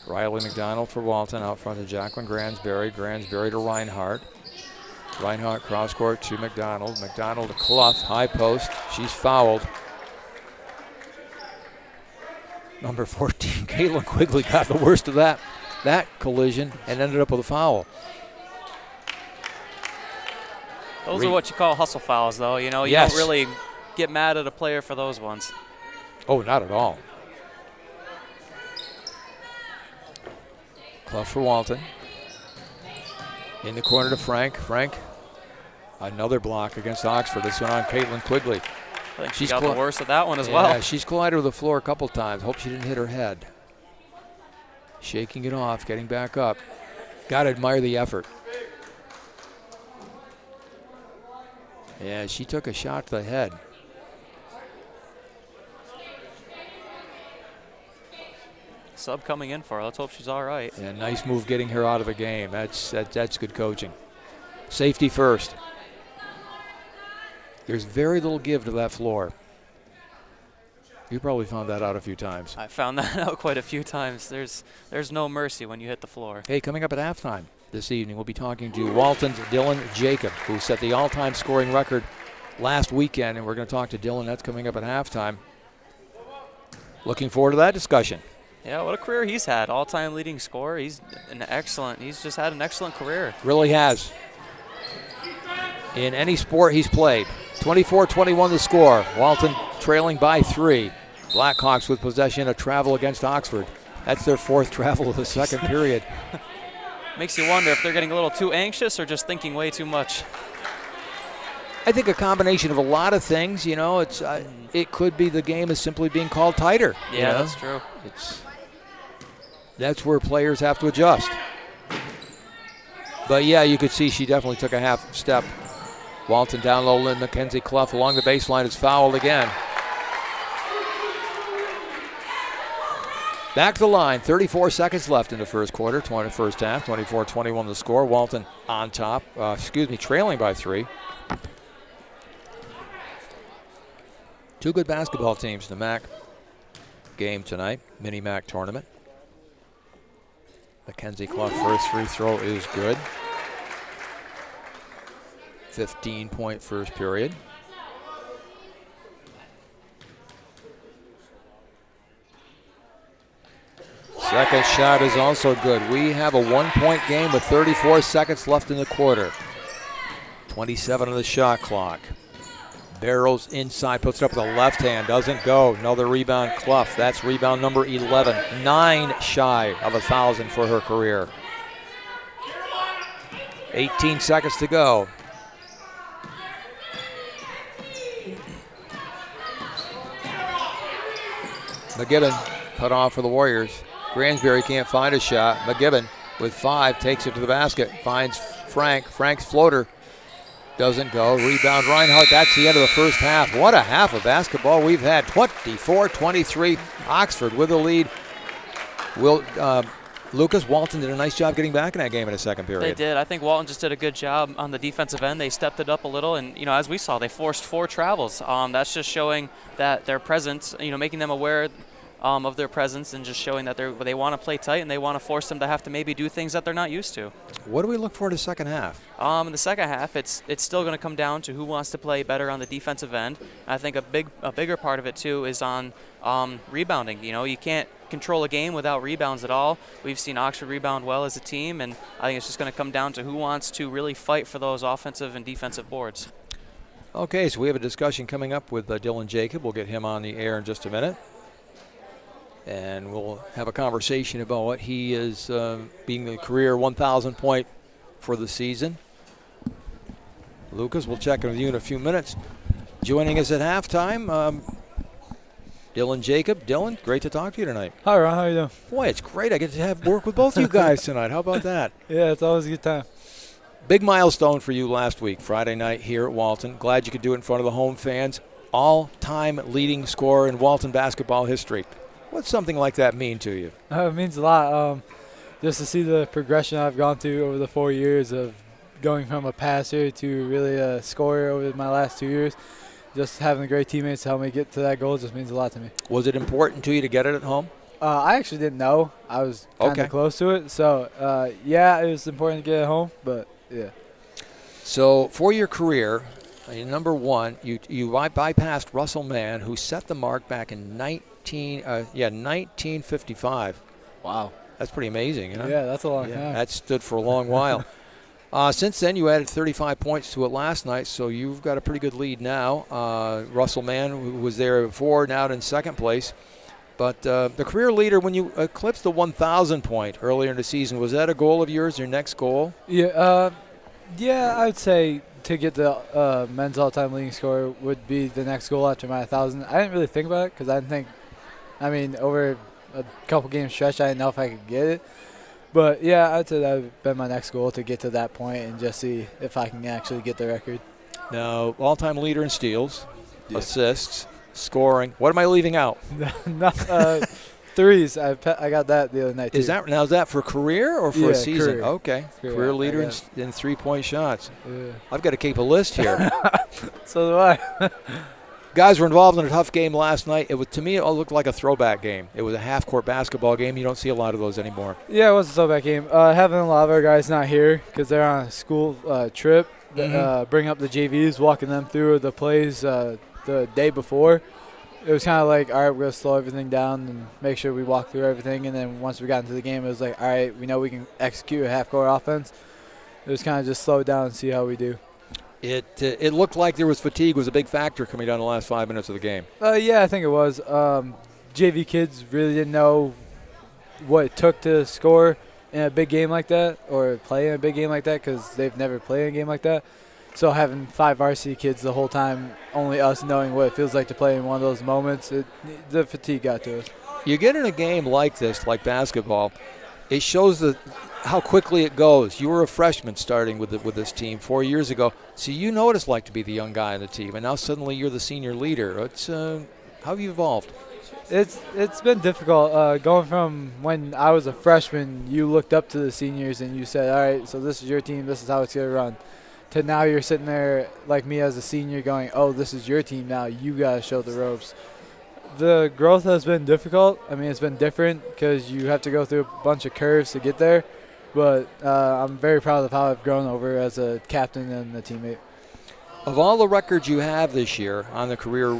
Riley McDonald for Walton out front to Jacqueline Gransbury. Gransbury to Reinhardt. Reinhardt cross court to McDonald. McDonald to Clough. High post. She's fouled. Number 14, Caitlin Quigley, got the worst of that collision and ended up with a foul. Those are what you call hustle fouls, though. You know, you Yes. don't really get mad at a player for those ones. Oh, not at all. Clough for Walton. In the corner to Frank. Frank, another block against Oxford. This one on Caitlin Quigley. I think she got the worst of that one as well. Yeah, she's collided with the floor a couple times. Hope she didn't hit her head. Shaking it off, getting back up. Got to admire the effort. Yeah, she took a shot to the head. Sub coming in for her. Let's hope she's all right. Yeah, nice move getting her out of the game. That's good coaching. Safety first. There's very little give to that floor. You probably found that out a few times. I found that out quite a few times. There's no mercy when you hit the floor. Hey, coming up at halftime this evening, we'll be talking to Walton's Dylan Jacob, who set the all-time scoring record last weekend, and we're going to talk to Dylan. That's coming up at halftime. Looking forward to that discussion. Yeah, what a career he's had. All-time leading scorer. He's just had an excellent career. Really has. In any sport he's played. 24-21 the score. Walton trailing by 3. Blackhawks with possession of travel against Oxford. That's their 4th travel of the second period. Makes you wonder if they're getting a little too anxious or just thinking way too much. I think a combination of a lot of things. You know, it could be the game is simply being called tighter. Yeah, you know? that's true. That's where players have to adjust. But yeah, you could see she definitely took a half step. Walton down low, Lynn Mackenzie Clough along the baseline is fouled again. Back to the line, 34 seconds left in the first quarter, first half, 24-21 the score. Walton on top, trailing by 3. Two good basketball teams in the MAC game tonight, mini MAC tournament. Mackenzie Clough first free throw is good. 15-point first period. Second shot is also good. We have a 1-point game with 34 seconds left in the quarter. 27 on the shot clock. Barrows inside, puts it up with the left hand, doesn't go. Another rebound, Clough. That's rebound number 11. 9 shy of 1,000 for her career. 18 seconds to go. McGibbon cut off for the Warriors. Gransbury can't find a shot. McGibbon with 5 takes it to the basket. Finds Frank. Frank's floater doesn't go. Rebound Reinhardt. That's the end of the first half. What a half of basketball we've had. 24-23. Oxford with the lead. Lucas, Walton did a nice job getting back in that game in the second period. They did. I think Walton just did a good job on the defensive end. They stepped it up a little, and as we saw, they forced 4 travels. That's just showing that their presence, making them aware of their presence and just showing that they want to play tight and they want to force them to have to maybe do things that they're not used to. What do we look for in the second half? In the second half, it's still going to come down to who wants to play better on the defensive end. I think a bigger part of it too is on rebounding. You know, you can't control a game without rebounds at all. We've seen Oxford rebound well as a team, and I think it's just going to come down to who wants to really fight for those offensive and defensive boards. Okay, so we have a discussion coming up with Dylan Jacob. We'll get him on the air in just a minute. And we'll have a conversation about what he is being the career 1,000 point for the season. Lucas, we'll check in with you in a few minutes. Joining us at halftime, Dylan Jacob. Dylan, great to talk to you tonight. Hi, Ron. How you doing? Boy, it's great. I get to have work with both you guys tonight. How about that? Yeah, it's always a good time. Big milestone for you last week, Friday night here at Walton. Glad you could do it in front of the home fans. All-time leading scorer in Walton basketball history. What's something like that mean to you? It means a lot. Just to see the progression I've gone through over the 4 years of going from a passer to really a scorer over my last 2 years. Just having great teammates to help me get to that goal just means a lot to me. Was it important to you to get it at home? I actually didn't know. I was kind of close to it. So, yeah, it was important to get it home, but, yeah. So, for your career, number one, you bypassed Russell Mann, who set the mark back in 1955. Wow. That's pretty amazing, huh? Yeah, that's a long time. That stood for a long while. Since then, you added 35 points to it last night, so you've got a pretty good lead now. Russell Mann, who was there before, now in second place. But the career leader, when you eclipsed the 1,000 point earlier in the season, was that a goal of yours, your next goal? Yeah, I'd say to get the men's all-time leading scorer would be the next goal after my 1,000. I didn't really think about it because I didn't think, over a couple game stretch, I didn't know if I could get it. But, yeah, I'd say that would have been my next goal to get to that point and just see if I can actually get the record. Now, all-time leader in steals, assists, scoring. What am I leaving out? Threes. I got that the other night, too. Is that for career or for a season? Career. Okay. Career leader in three-point shots. Yeah. I've got to keep a list here. So do I. Guys were involved in a tough game last night. To me, it all looked like a throwback game. It was a half-court basketball game. You don't see a lot of those anymore. Yeah, it was a throwback game. Having a lot of our guys not here because they're on a school trip, bring up the JVs, walking them through the plays the day before. It was kind of like, all right, we're going to slow everything down and make sure we walk through everything. And then once we got into the game, it was like, all right, we know we can execute a half-court offense. It was kind of just slow it down and see how we do. It looked like there was fatigue was a big factor coming down the last 5 minutes of the game. Yeah, I think it was. JV kids really didn't know what it took to score in a big game like that or play in a big game like that because they've never played in a game like that. So having 5 varsity kids the whole time, only us knowing what it feels like to play in one of those moments, the fatigue got to us. You get in a game like this, like basketball, it shows how quickly it goes. You were a freshman starting with this team 4 years ago, so you know what it's like to be the young guy on the team, and now suddenly you're the senior leader. How have you evolved? It's been difficult. Going from when I was a freshman, you looked up to the seniors and you said, all right, so this is your team, this is how it's going to run. To now you're sitting there like me as a senior going, oh, this is your team now. You got to show the ropes. The growth has been difficult. It's been different because you have to go through a bunch of curves to get there. But I'm very proud of how I've grown over as a captain and a teammate. Of all the records you have this year on the career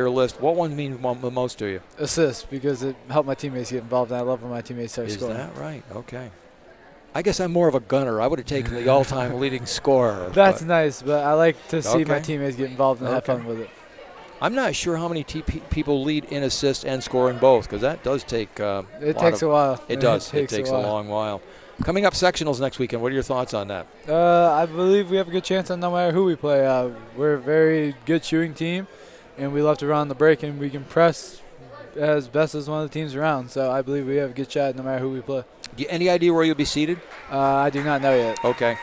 list, what one means the most to you? Assists, because it helped my teammates get involved, and I love when my teammates start scoring. Is that right? Okay. I guess I'm more of a gunner. I would have taken the all-time leading scorer. That's nice, but I like to see my teammates get involved and have fun with it. I'm not sure how many people lead in assists and scoring both, because that does take it takes a while. It does. It takes a long while. Coming up sectionals next weekend, what are your thoughts on that? I believe we have a good chance on no matter who we play. We're a very good shooting team, and we love to run on the break, and we can press as best as one of the teams around. So I believe we have a good shot no matter who we play. Any idea where you'll be seated? I do not know yet. Okay.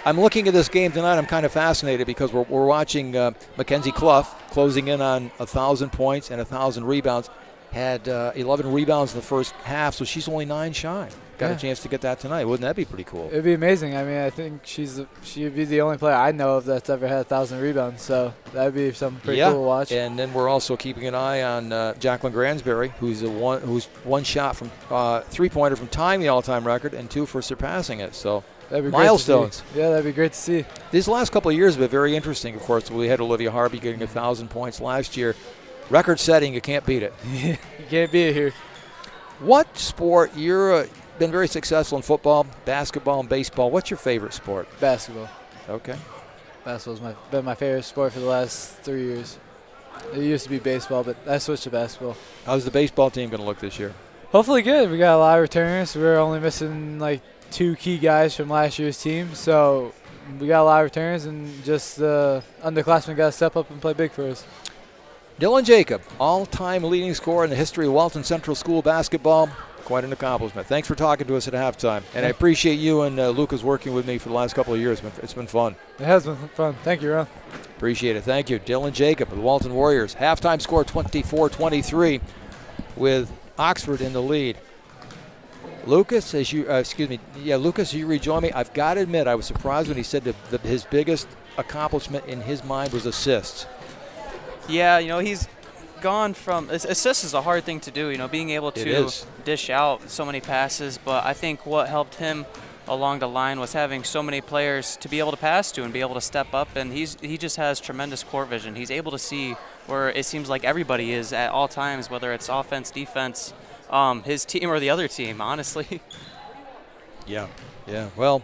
I'm looking at this game tonight. I'm kind of fascinated because we're watching Mackenzie Clough closing in on 1,000 points and 1,000 rebounds. Had 11 rebounds in the first half, so she's only 9 shy. got Yeah. a chance to get that tonight. Wouldn't that be pretty cool? It'd be amazing. I mean, I think she'd be the only player I know of that's ever had 1,000 rebounds. So that'd be something pretty cool to watch. And then we're also keeping an eye on Jacqueline Gransberry, who's one shot from 3-pointer from tying the all-time record and 2 for surpassing it. So That'd be great to milestones. see. Yeah, that'd be great to see. These last couple of years have been very interesting. Of course, we had Olivia Harvey getting 1,000 points last year. Record-setting, you can't beat it. You can't beat it here. What sport, you're been very successful in football, basketball, and baseball. What's your favorite sport? Basketball. Okay. Basketball's been my favorite sport for the last 3 years. It used to be baseball, but I switched to basketball. How's the baseball team going to look this year? Hopefully good. We got a lot of returners. We're only missing like 2 key guys from last year's team, so we got a lot of returns, and just underclassmen got to step up and play big for us. Dylan Jacob, all-time leading scorer in the history of Walton Central School basketball. Quite an accomplishment. Thanks for talking to us at halftime. And I appreciate you and Lucas working with me for the last couple of years. It's been fun. It has been fun. Thank you, Ron. Appreciate it. Thank you. Dylan Jacob of the Walton Warriors. Halftime score 24-23 with Oxford in the lead. Lucas, Lucas, you rejoin me. I've got to admit, I was surprised when he said that his biggest accomplishment in his mind was assists. Yeah, he's gone from assist is a hard thing to do, being able to dish out so many passes, but I think what helped him along the line was having so many players to be able to pass to and be able to step up, and he just has tremendous court vision. He's able to see where it seems like everybody is at all times, whether it's offense, defense, his team or the other team, honestly. Yeah. Well,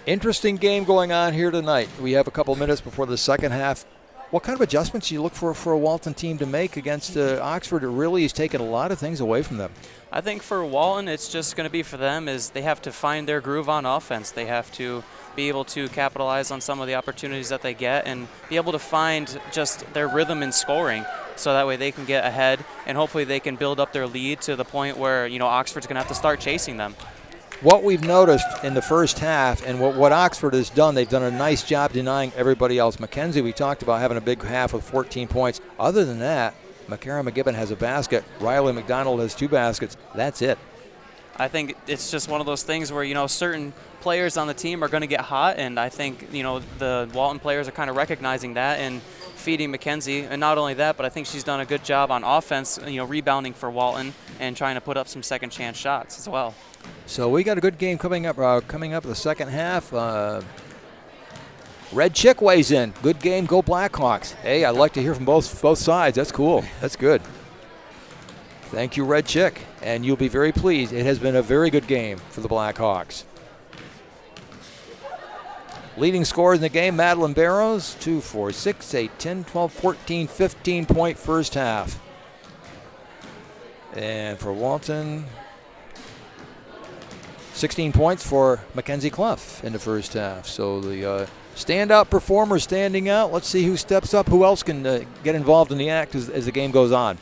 interesting game going on here tonight. We have a couple minutes before the second half. What kind of adjustments do you look for a Walton team to make against Oxford? It really has taken a lot of things away from them. I think for Walton, it's just going to be for them is they have to find their groove on offense. They have to be able to capitalize on some of the opportunities that they get and be able to find just their rhythm in scoring, so that way they can get ahead and hopefully they can build up their lead to the point where Oxford's going to have to start chasing them. What we've noticed in the first half and what Oxford has done, they've done a nice job denying everybody else. Mackenzie, we talked about having a big half with 14 points. Other than that, McCara McGibbon has a basket. Riley McDonald has 2 baskets. That's it. I think it's just one of those things where, certain players on the team are going to get hot, and I think, the Walton players are kind of recognizing that and feeding Mackenzie. And not only that, but I think she's done a good job on offense, rebounding for Walton and trying to put up some second chance shots as well. So we got a good game coming up the second half. Red Chick weighs in. Good game, go Blackhawks. Hey, I'd like to hear from both sides. That's cool. That's good. Thank you, Red Chick. And you'll be very pleased. It has been a very good game for the Blackhawks. Leading scorers in the game, Madeline Barrows, 2, 4, 6, 8, 10, 12, 14, 15-point first half. And for Walton, 16 points for Mackenzie Clough in the first half. So the standout performer standing out. Let's see who steps up, who else can get involved in the act as the game goes on.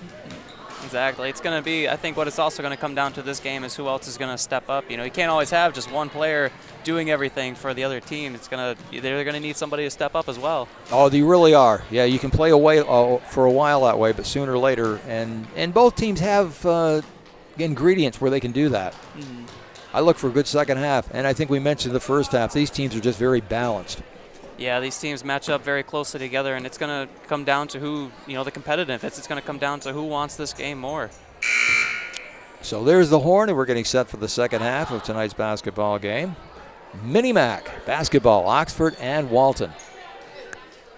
Exactly. It's going to be, I think what it's also going to come down to this game is who else is going to step up. You can't always have just one player doing everything for the other team. They're going to need somebody to step up as well. Oh, they really are. Yeah, you can play away for a while that way, but sooner or later, and both teams have ingredients where they can do that. Mm-hmm. I look for a good second half, and I think we mentioned the first half. These teams are just very balanced. Yeah, these teams match up very closely together, and it's going to come down to who, the competitive. It's going to come down to who wants this game more. So there's the horn, and we're getting set for the second half of tonight's basketball game. Mini-Mac basketball, Oxford and Walton.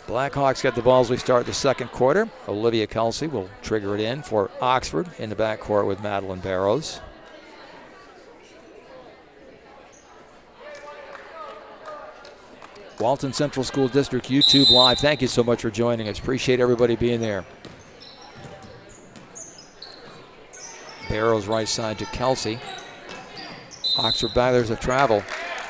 Blackhawks get the ball as we start the second quarter. Olivia Kelsey will trigger it in for Oxford in the backcourt with Madeline Barrows. Walton Central School District YouTube Live. Thank you so much for joining us. Appreciate everybody being there. Barrows right side to Kelsey. Oxford back. There's a travel.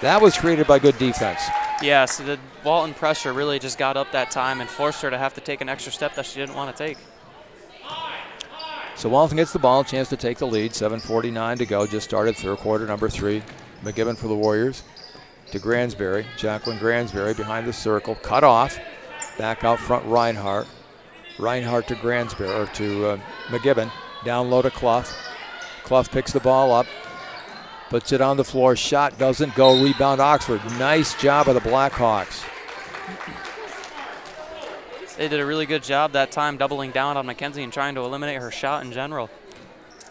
That was created by good defense. Yeah, so the Walton pressure really just got up that time and forced her to have to take an extra step that she didn't want to take. So Walton gets the ball, chance to take the lead. 7:49 to go. Just started third quarter, number 3. McGibbon for the Warriors. To Gransberry. Jacqueline Gransberry behind the circle. Cut off. Back out front, Reinhardt. Reinhardt to Gransberry, or to McGibbon. Down low to Clough. Clough picks the ball up. Puts it on the floor. Shot doesn't go. Rebound Oxford. Nice job of the Blackhawks. They did a really good job that time doubling down on Mackenzie and trying to eliminate her shot in general.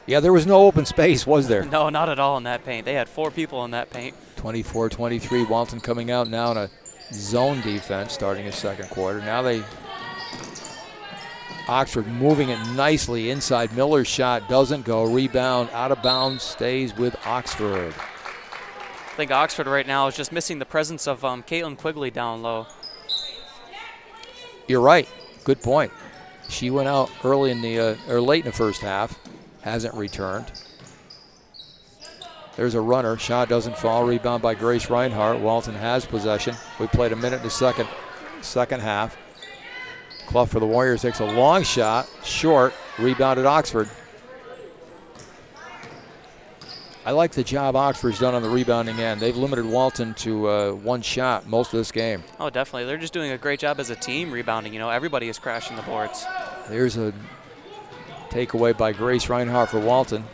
Yeah, there was no open space, was there? No, not at all in that paint. They had 4 people in that paint. 24-23. Walton coming out now in a zone defense starting his second quarter. Now Oxford moving it nicely inside. Miller's shot doesn't go. Rebound out of bounds, stays with Oxford. I think Oxford right now is just missing the presence of Caitlin Quigley down low. You're right. Good point. She went out early in the or late in the first half. Hasn't returned. There's a runner. Shot doesn't fall. Rebound by Grace Reinhardt. Walton has possession. We played a minute in the second half. Clough for the Warriors takes a long shot. Short. Rebounded Oxford. I like the job Oxford's done on the rebounding end. They've limited Walton to 1 shot most of this game. Oh, definitely. They're just doing a great job as a team rebounding. You know, everybody is crashing the boards. There's a takeaway by Grace Reinhardt for Walton.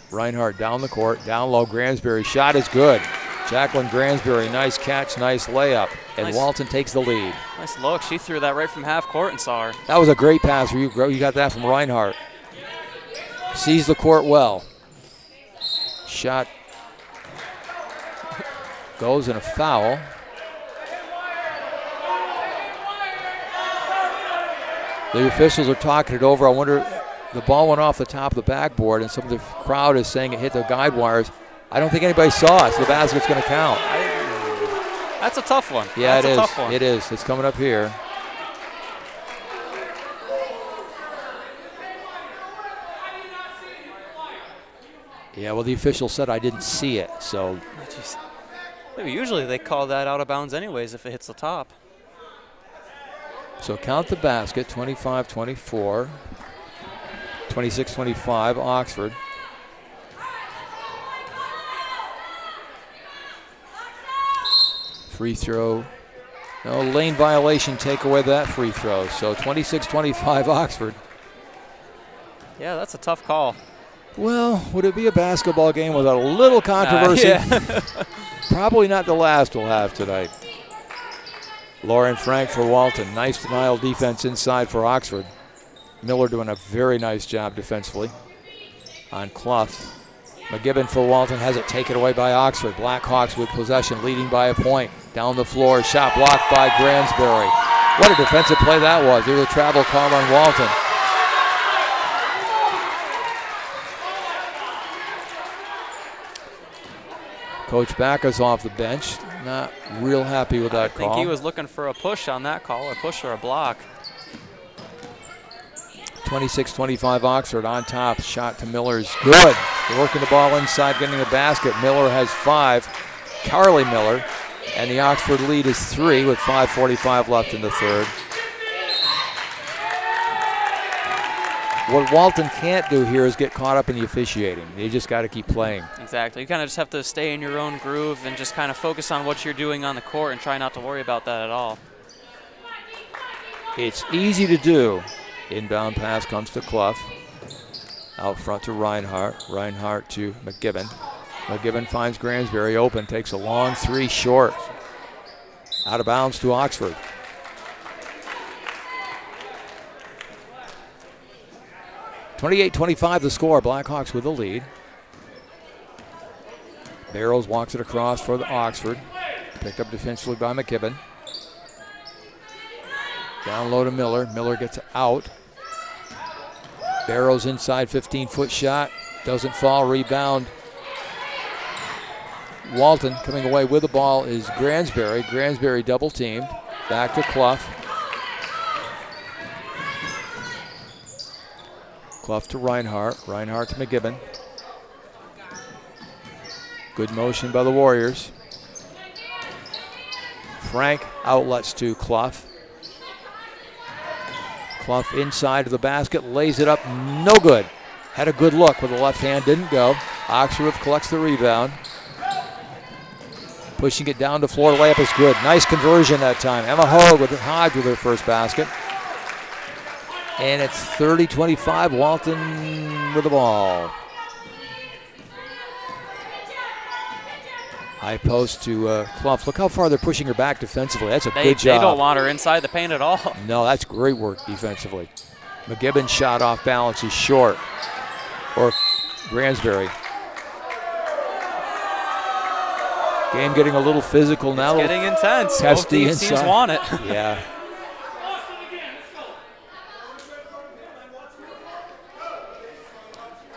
Reinhardt down the court, down low. Gransberry shot is good. Jacqueline Gransberry, nice catch, nice layup. And Nice. Walton takes the lead. Nice look. She threw that right from half court and saw her. That was a great pass for you. You got that from Reinhardt. Sees the court well. Shot goes in a foul. The officials are talking it over. I wonder, the ball went off the top of the backboard, and some of the crowd is saying it hit the guide wires. I don't think anybody saw it, so the basket's going to count. That's a tough one. Yeah, That's it a is. tough one. It is. It's coming up here. Yeah, well, the official said I didn't see it, so. Jeez. Maybe usually they call that out of bounds anyways if it hits the top. So count the basket, 25-24, 26-25, Oxford. Free throw. No, lane violation, take away that free throw. So 26-25, Oxford. Yeah, that's a tough call. Well, would it be a basketball game without a little controversy? Yeah. Probably not the last we'll have tonight. Lauren Frank for Walton. Nice denial defense inside for Oxford. Miller doing a very nice job defensively on Clough. McGibbon for Walton has it taken away by Oxford. Blackhawks with possession, leading by a point. Down the floor, shot blocked by Gransberry. What a defensive play that was. There's a travel call on Walton. Coach Bacca's off the bench. Not real happy with that call. I think he was looking for a push on that call, a push or a block. 26-25 Oxford on top. Shot to Miller is good. They're working the ball inside, getting the basket. Miller has 5. Carly Miller. And the Oxford lead is 3 with 5:45 left in the third. What Walton can't do here is get caught up in the officiating. They just got to keep playing. Exactly. You kind of just have to stay in your own groove and just kind of focus on what you're doing on the court and try not to worry about that at all. It's easy to do. Inbound pass comes to Clough. Out front to Reinhardt. Reinhardt to McGibbon. McGibbon finds Gransberry open, takes a long 3 short. Out of bounds to Oxford. (28-25) the score. Blackhawks with the lead. Barrows walks it across for the Oxford. Picked up defensively by McGibbon. Down low to Miller. Miller gets out. Barrows inside, 15-foot shot. Doesn't fall. Rebound. Walton coming away with the ball is Gransberry. Gransberry double teamed. Back to Clough. Clough to Reinhardt. Reinhardt to McGibbon. Good motion by the Warriors. Frank outlets to Clough. Clough inside of the basket, lays it up, no good. Had a good look with the left hand, didn't go. Oxford collects the rebound. Pushing it down the floor, layup is good. Nice conversion that time. Emma Hodge with her first basket. And it's 30-25, Walton with the ball. High post to Clough. Look how far they're pushing her back defensively. That's a They good job. They don't want her inside the paint at all. No, that's great work defensively. McGibbon's shot off balance is short. Or Gransberry. Game getting a little physical now. It's getting intense. Testy Both teams inside. want it. Yeah.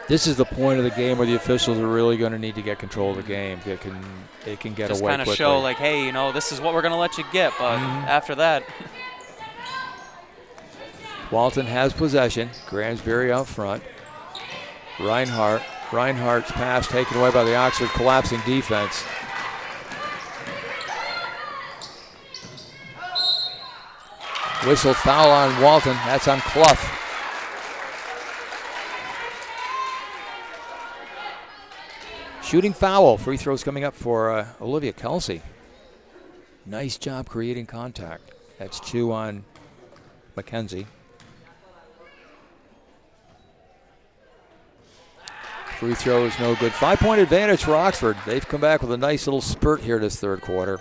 This is the point of the game where the officials are really going to need to get control of the game. They can get Just away kind of quickly. show like, hey, you know, this is what we're going to let you get, but after that. Walton has possession. Gransberry out front. Reinhardt's pass taken away by the Oxford collapsing defense. Whistle foul on Walton. That's on Clough. Shooting foul. Free throws coming up for Olivia Kelsey. Nice job creating contact. That's 2 on Mackenzie. Free throw is no good. 5-point advantage for Oxford. They've come back with a nice little spurt here this third quarter.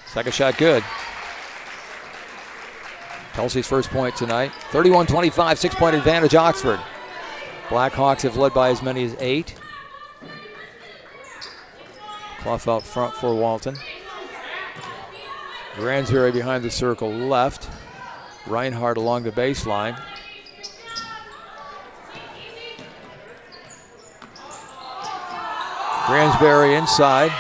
Second shot good. Kelsey's first point tonight. 31-25, 6-point advantage Oxford. Blackhawks have led by as many as 8. Clough out front for Walton. Gransberry behind the circle left. Reinhardt along the baseline. Gransberry inside.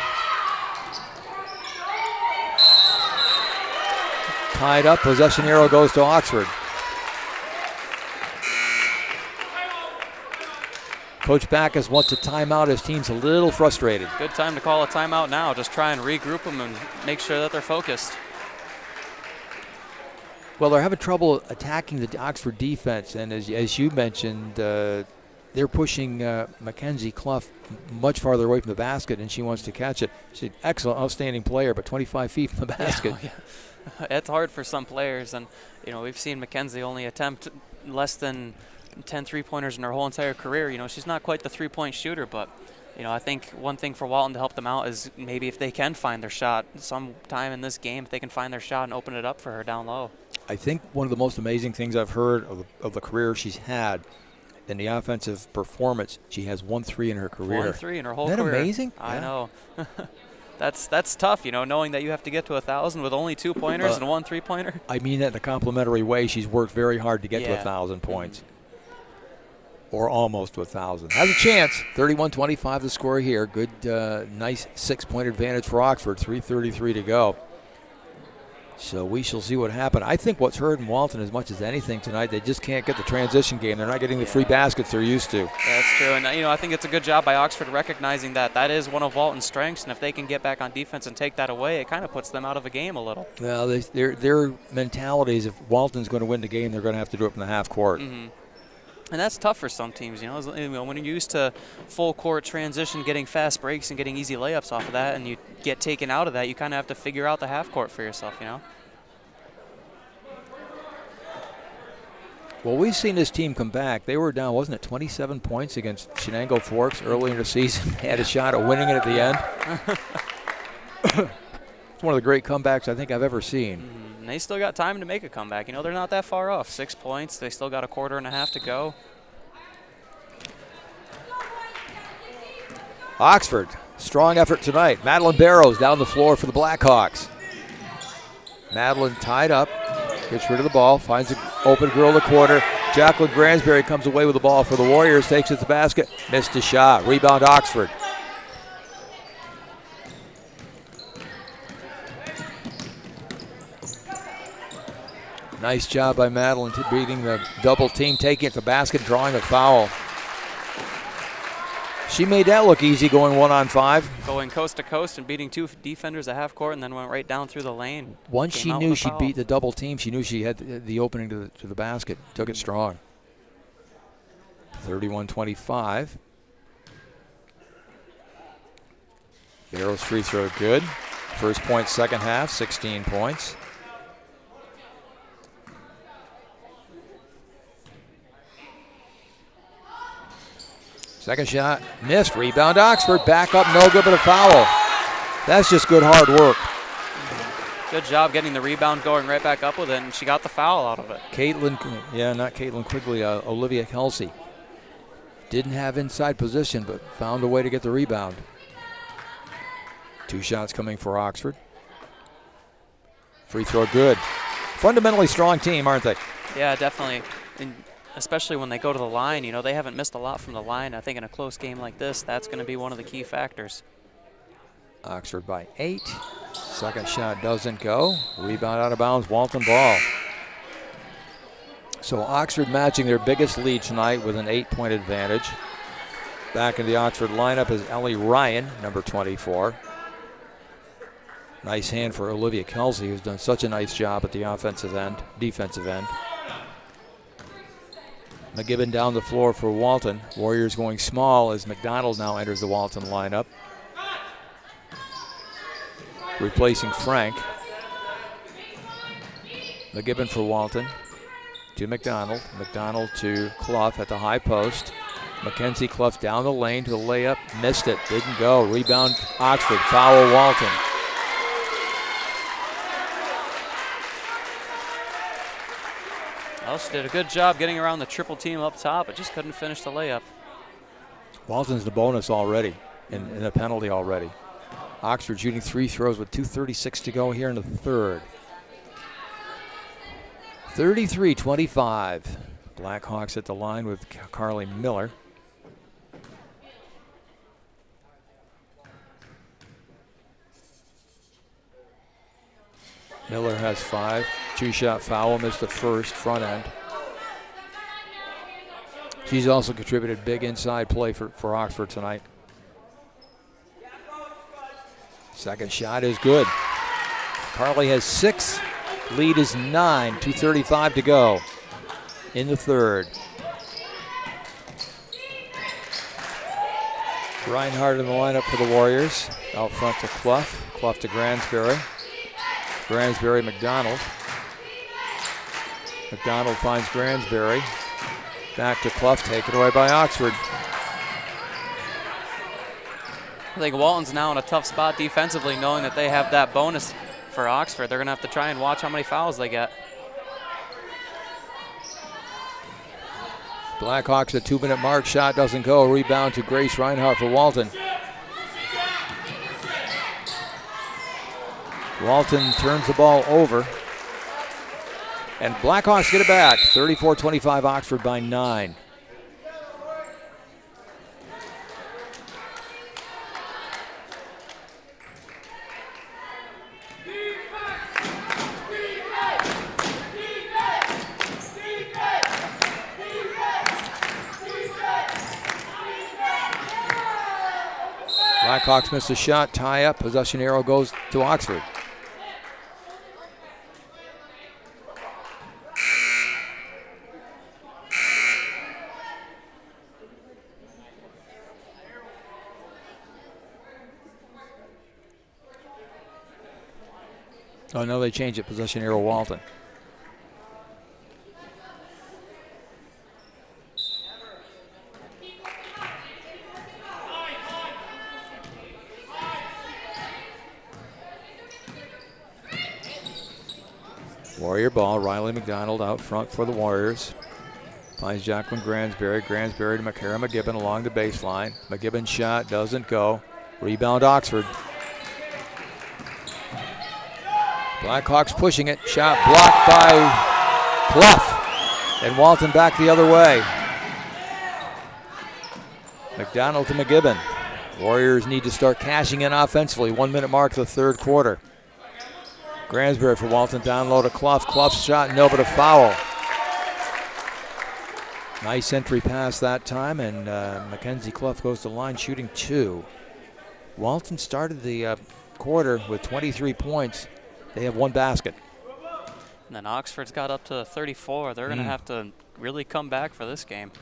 Tied up, possession arrow goes to Oxford. Coach Backus wants a timeout. His team's a little frustrated. Good time to call a timeout now. Just try and regroup them and make sure that they're focused. Well, they're having trouble attacking the Oxford defense, and as you mentioned, they're pushing Mackenzie Clough much farther away from the basket, and she wants to catch it. She's an excellent, outstanding player, but 25 feet from the basket. Yeah. It's hard for some players, and you know we've seen Mackenzie only attempt less than 10 3-pointers in her whole entire career. You know, she's not quite the 3-point shooter, but you know, I think one thing for Walton to help them out is maybe if they can find their shot sometime in this game, if they can find their shot and open it up for her down low. I think one of the most amazing things I've heard of the career she's had in the offensive performance, she has 1 3 in her career. 1 3 in her whole Isn't that career. amazing? I Yeah. know. That's tough, you know, knowing that you have to get to 1,000 with only 2 pointers and 1 3-pointer. I mean that in a complimentary way. She's worked very hard to get to 1,000 points. Or almost to 1,000. Has a chance. 31-25 the score here. Good, nice 6-point advantage for Oxford. 3:33 to go. So we shall see what happens. I think what's hurt in Walton as much as anything tonight, they just can't get the transition game. They're not getting the free baskets they're used to. That's true, and you know I think it's a good job by Oxford recognizing that that is one of Walton's strengths, and if they can get back on defense and take that away, it kind of puts them out of a game a little. Well, their mentality is if Walton's going to win the game, they're going to have to do it from the half court. And that's tough for some teams, you know, when you're used to full court transition, getting fast breaks and getting easy layups off of that, and you get taken out of that, you kind of have to figure out the half court for yourself, you know. Well, we've seen this team come back. They were down, wasn't it, 27 points against Shenango Forks early in the season. They had a shot at winning it at the end. It's one of the great comebacks I think I've ever seen. And they still got time to make a comeback. You know, they're not that far off. 6 points. They still got a quarter and a half to go. Oxford, strong effort tonight. Madeline Barrows down the floor for the Blackhawks. Madeline tied up, gets rid of the ball, finds an open girl in the corner. Jacqueline Gransberry comes away with the ball for the Warriors, takes it to the basket, missed a shot. Rebound Oxford. Nice job by Madeline beating the double team, taking it to the basket, drawing a foul. She made that look easy going 1-on-5. Going coast to coast and beating 2 defenders at half court and then went right down through the lane. Once she knew she beat the double team, she knew she had the opening to the basket. Took it strong. 31-25. Barrows free throw good. First point second half, 16 points. Second shot missed. Rebound Oxford. Back up, no good, but a foul. That's just good hard work. Good job getting the rebound, going right back up with it, and she got the foul out of it. Not Caitlin Quigley, Olivia Kelsey. Didn't have inside position, but found a way to get the rebound. 2 shots coming for Oxford. Free throw good. Fundamentally strong team, aren't they? Yeah, definitely. And especially when they go to the line, you know, they haven't missed a lot from the line. I think in a close game like this, that's going to be one of the key factors. Oxford by 8. Second shot doesn't go. Rebound out of bounds, Walton ball. So Oxford matching their biggest lead tonight with an 8-point advantage. Back in the Oxford lineup is Ellie Ryan, number 24. Nice hand for Olivia Kelsey, who's done such a nice job at the defensive end. McGibbon down the floor for Walton. Warriors going small as McDonald now enters the Walton lineup, replacing Frank. McGibbon for Walton to McDonald. McDonald to Clough at the high post. Mackenzie Clough down the lane to the layup. Missed it. Didn't go. Rebound Oxford. Foul Walton. Well, she did a good job getting around the triple team up top, but just couldn't finish the layup. Walton's the bonus already, in the penalty already. Oxford shooting 3 throws with 2:36 to go here in the third. 33-25. Blackhawks at the line with Carly Miller. Miller has 5. 2-shot foul, missed the first, front end. She's also contributed big inside play for Oxford tonight. Second shot is good. Carly has 6. Lead is 9. 2:35 to go in the third. Reinhardt in the lineup for the Warriors. Out front to Clough. Clough to Gransberry. Gransberry, McDonald. McDonald finds Gransberry. Back to Clough, taken away by Oxford. I think Walton's now in a tough spot defensively, knowing that they have that bonus for Oxford. They're going to have to try and watch how many fouls they get. Blackhawks at 2-minute mark. Shot doesn't go. Rebound to Grace Reinhardt for Walton. Walton turns the ball over. And Blackhawks get it back. 34-25 Oxford by 9. Blackhawks miss a shot, tie up, possession arrow goes to Oxford. Oh no, they changed it, possession arrow Walton. Warrior ball, Riley McDonald out front for the Warriors. Finds Jacqueline Gransberry. Gransberry to McCara McGibbon along the baseline. McGibbon's shot doesn't go. Rebound Oxford. Blackhawks pushing it. Shot blocked by Clough. And Walton back the other way. McDonald to McGibbon. Warriors need to start cashing in offensively. 1 minute mark of the third quarter. Gransberry for Walton, down low to Clough. Clough's shot, no, but a foul. Nice entry pass that time, and Mackenzie Clough goes to the line shooting 2. Walton started the quarter with 23 points. They have 1 basket. And then Oxford's got up to 34. They're going to have to really come back for this game.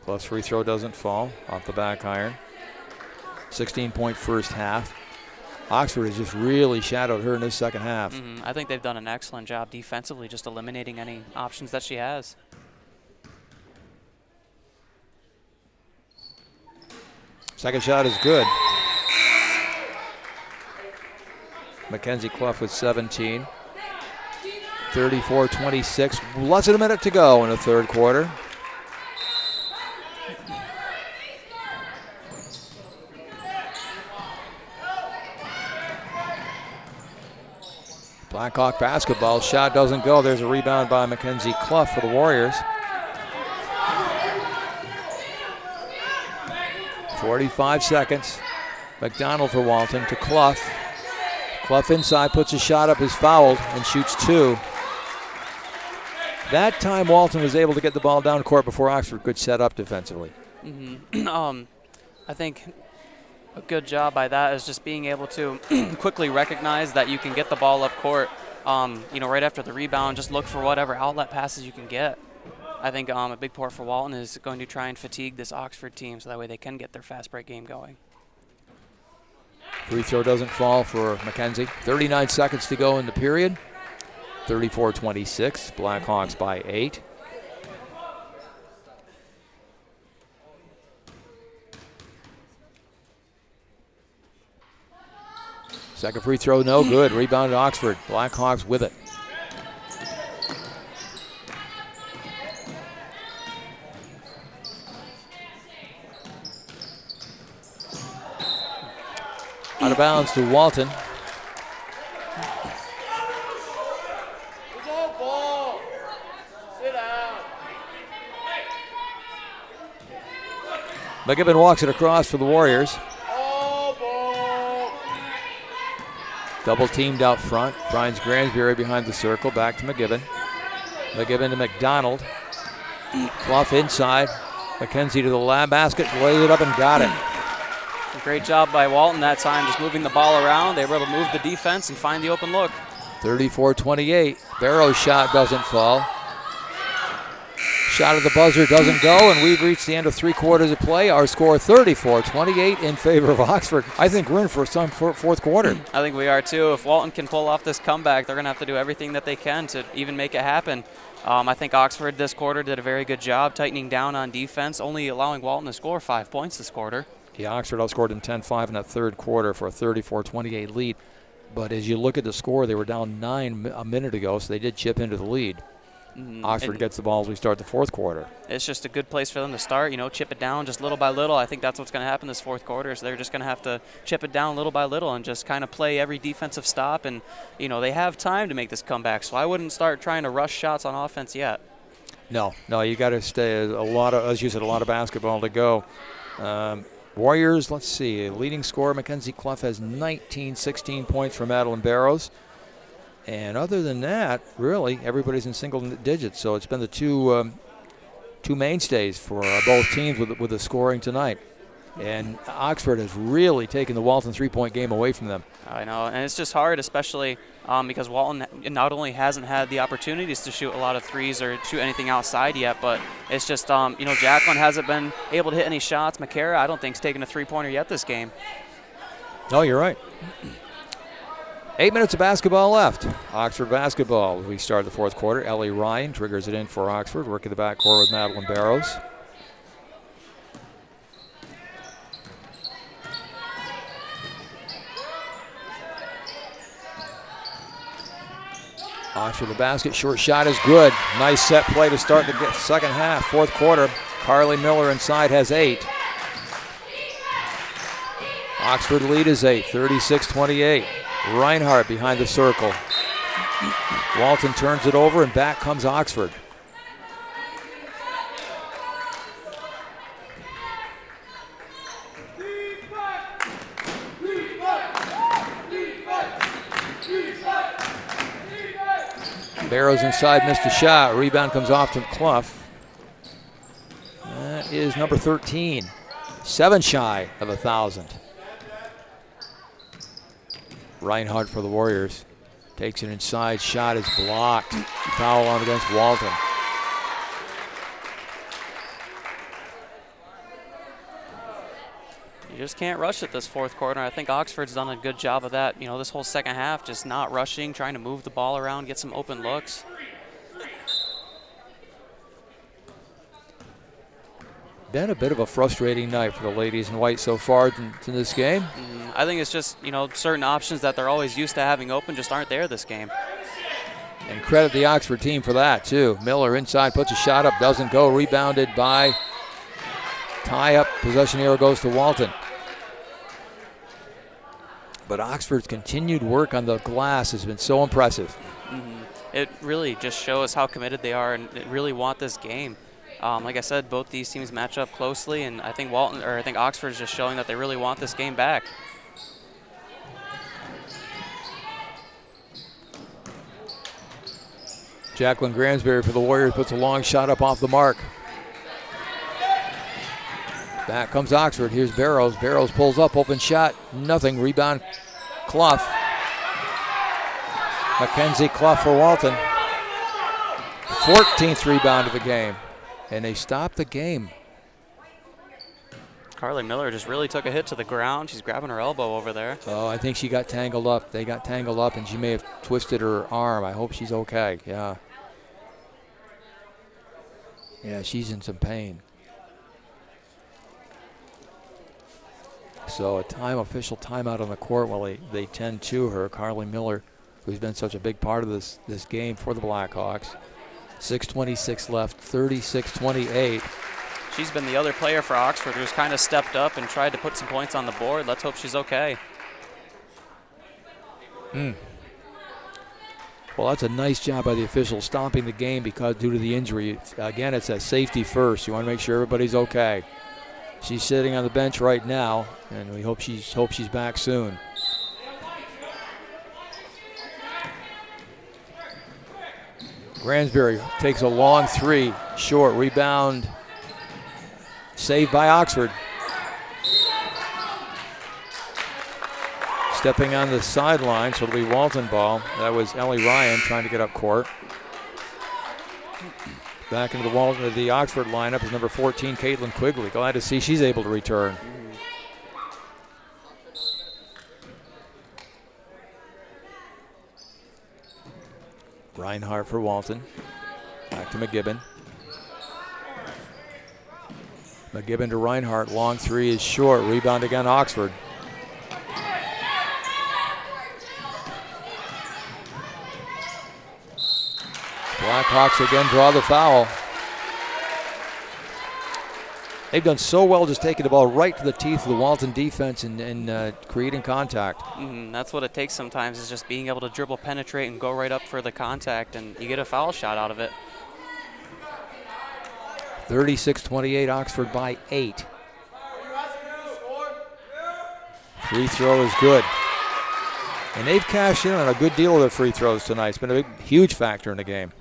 Clough's free throw doesn't fall off the back iron. 16-point first half. Oxford has just really shadowed her in this second half. I think they've done an excellent job defensively, just eliminating any options that she has. Second shot is good. Mackenzie Clough with 17. 34-26. Less than a minute to go in the third quarter. Blackhawk basketball. Shot doesn't go. There's a rebound by Mackenzie Clough for the Warriors. 45 seconds. McDonald for Walton to Clough. Clough inside, puts a shot up, is fouled, and shoots two. That time Walton was able to get the ball down court before Oxford could set up defensively. I think a good job by that is just being able to quickly recognize that you can get the ball up court. Right after the rebound, just look for whatever outlet passes you can get. I think a big part for Walton is going to try and fatigue this Oxford team so that way they can get their fast break game going. Free throw doesn't fall for Mackenzie. 39 seconds to go in the period. 34-26, Blackhawks by 8. Second free throw, no good. Rebound to Oxford. Blackhawks with it. Out of bounds to Walton. McGibbon walks it across for the Warriors. Double teamed out front. Finds Gransbury behind the circle. Back to McGibbon. McGibbon to McDonald. Clough inside. Mackenzie to the lab basket. Lays it up and got it. Great job by Walton that time, just moving the ball around. They were able to move the defense and find the open look. 34-28. Barrow's shot doesn't fall. Shot at the buzzer doesn't go, and we've reached the end of 3 quarters of play. Our score 34-28 in favor of Oxford. I think we're in for some fourth quarter. I think we are too. If Walton can pull off this comeback, they're going to have to do everything that they can to even make it happen. I think Oxford this quarter did a very good job tightening down on defense, only allowing Walton to score 5 points this quarter. Yeah, Oxford outscored them 10-5 in that third quarter for a 34-28 lead. But as you look at the score, they were down 9 a minute ago, so they did chip into the lead. Oxford gets the ball as we start the fourth quarter. It's just a good place for them to start, chip it down just little by little. I think that's what's going to happen this fourth quarter, so they're just going to have to chip it down little by little and just kind of play every defensive stop. And, they have time to make this comeback, so I wouldn't start trying to rush shots on offense yet. No, you got to stay a lot of, as you said, a lot of basketball to go. Warriors, let's see, leading scorer Mackenzie Clough has 16 points for Madeline Barrows. And other than that, really, everybody's in single digits. So it's been the two mainstays for both teams with the scoring tonight. And Oxford has really taken the Walton three-point game away from them. I know, and it's just hard, especially because Walton not only hasn't had the opportunities to shoot a lot of threes or shoot anything outside yet, but it's just, Jacqueline hasn't been able to hit any shots. McCara, I don't think, has taken a three-pointer yet this game. No, you're right. 8 minutes of basketball left. Oxford basketball. We start the fourth quarter. Ellie Ryan triggers it in for Oxford, working the backcourt with Madeline Barrows. Oxford the basket, short shot is good. Nice set play to start the second half, fourth quarter. Carly Miller inside has 8. Oxford lead is 8, 36-28. Reinhardt behind the circle. Walton turns it over and back comes Oxford. Barrows inside, missed a shot. Rebound comes off to Clough. That is number 13. 7 shy of 1,000. Reinhardt for the Warriors. Takes it inside. Shot is blocked. Foul on against Walton. You just can't rush it this fourth quarter. I think Oxford's done a good job of that. This whole second half, just not rushing, trying to move the ball around, get some open looks. been a bit of a frustrating night for the ladies in white so far in this game. I think it's just, certain options that they're always used to having open just aren't there this game. And credit the Oxford team for that, too. Miller inside puts a shot up, doesn't go. Rebounded by tie up. Possession arrow goes to Walton. But Oxford's continued work on the glass has been so impressive. It really just shows how committed they are and they really want this game. Like I said, both these teams match up closely, and I think Oxford is just showing that they really want this game back. Jacqueline Gransberry for the Warriors puts a long shot up off the mark. Back comes Oxford. Here's Barrows. Barrows pulls up, open shot, nothing. Rebound, Clough. Mackenzie Clough for Walton. 14th rebound of the game. And they stopped the game. Carly Miller just really took a hit to the ground. She's grabbing her elbow over there. Oh, I think she got tangled up. They got tangled up, and she may have twisted her arm. I hope she's okay. Yeah. Yeah, she's in some pain. So official timeout on the court while they tend to her. Carly Miller, who's been such a big part of this game for the Blackhawks. 6:26 left, 36-28. She's been the other player for Oxford who's kind of stepped up and tried to put some points on the board. Let's hope she's okay. Well, that's a nice job by the officials stopping the game because due to the injury. Again, it's a safety first. You want to make sure everybody's okay. She's sitting on the bench right now, and we hope she's back soon. Gransberry takes a long three, short rebound, saved by Oxford. Stepping on the sideline, so it'll be Walton ball. That was Ellie Ryan trying to get up court. Back into the Oxford lineup is number 14, Caitlin Quigley. Glad to see she's able to return. Reinhardt for Walton. Back to McGibbon. McGibbon to Reinhardt. Long three is short. Rebound again, Oxford. Blackhawks again draw the foul. They've done so well just taking the ball right to the teeth of the Walton defense and creating contact. That's what it takes sometimes, is just being able to dribble, penetrate, and go right up for the contact, and you get a foul shot out of it. 36-28, Oxford by 8. Free throw is good. And they've cashed in on a good deal of their free throws tonight. It's been a huge factor in the game.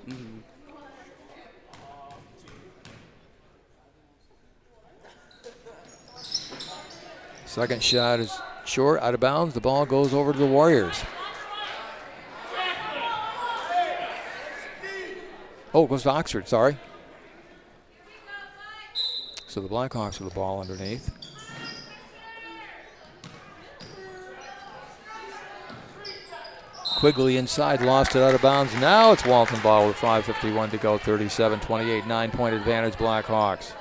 Second shot is short, out of bounds. The ball goes over to the Warriors. Oh, it goes to Oxford, sorry. So the Blackhawks with the ball underneath. Quigley inside, lost it out of bounds. Now it's Walton ball with 5:51 to go, 37-28, 9-point advantage Blackhawks.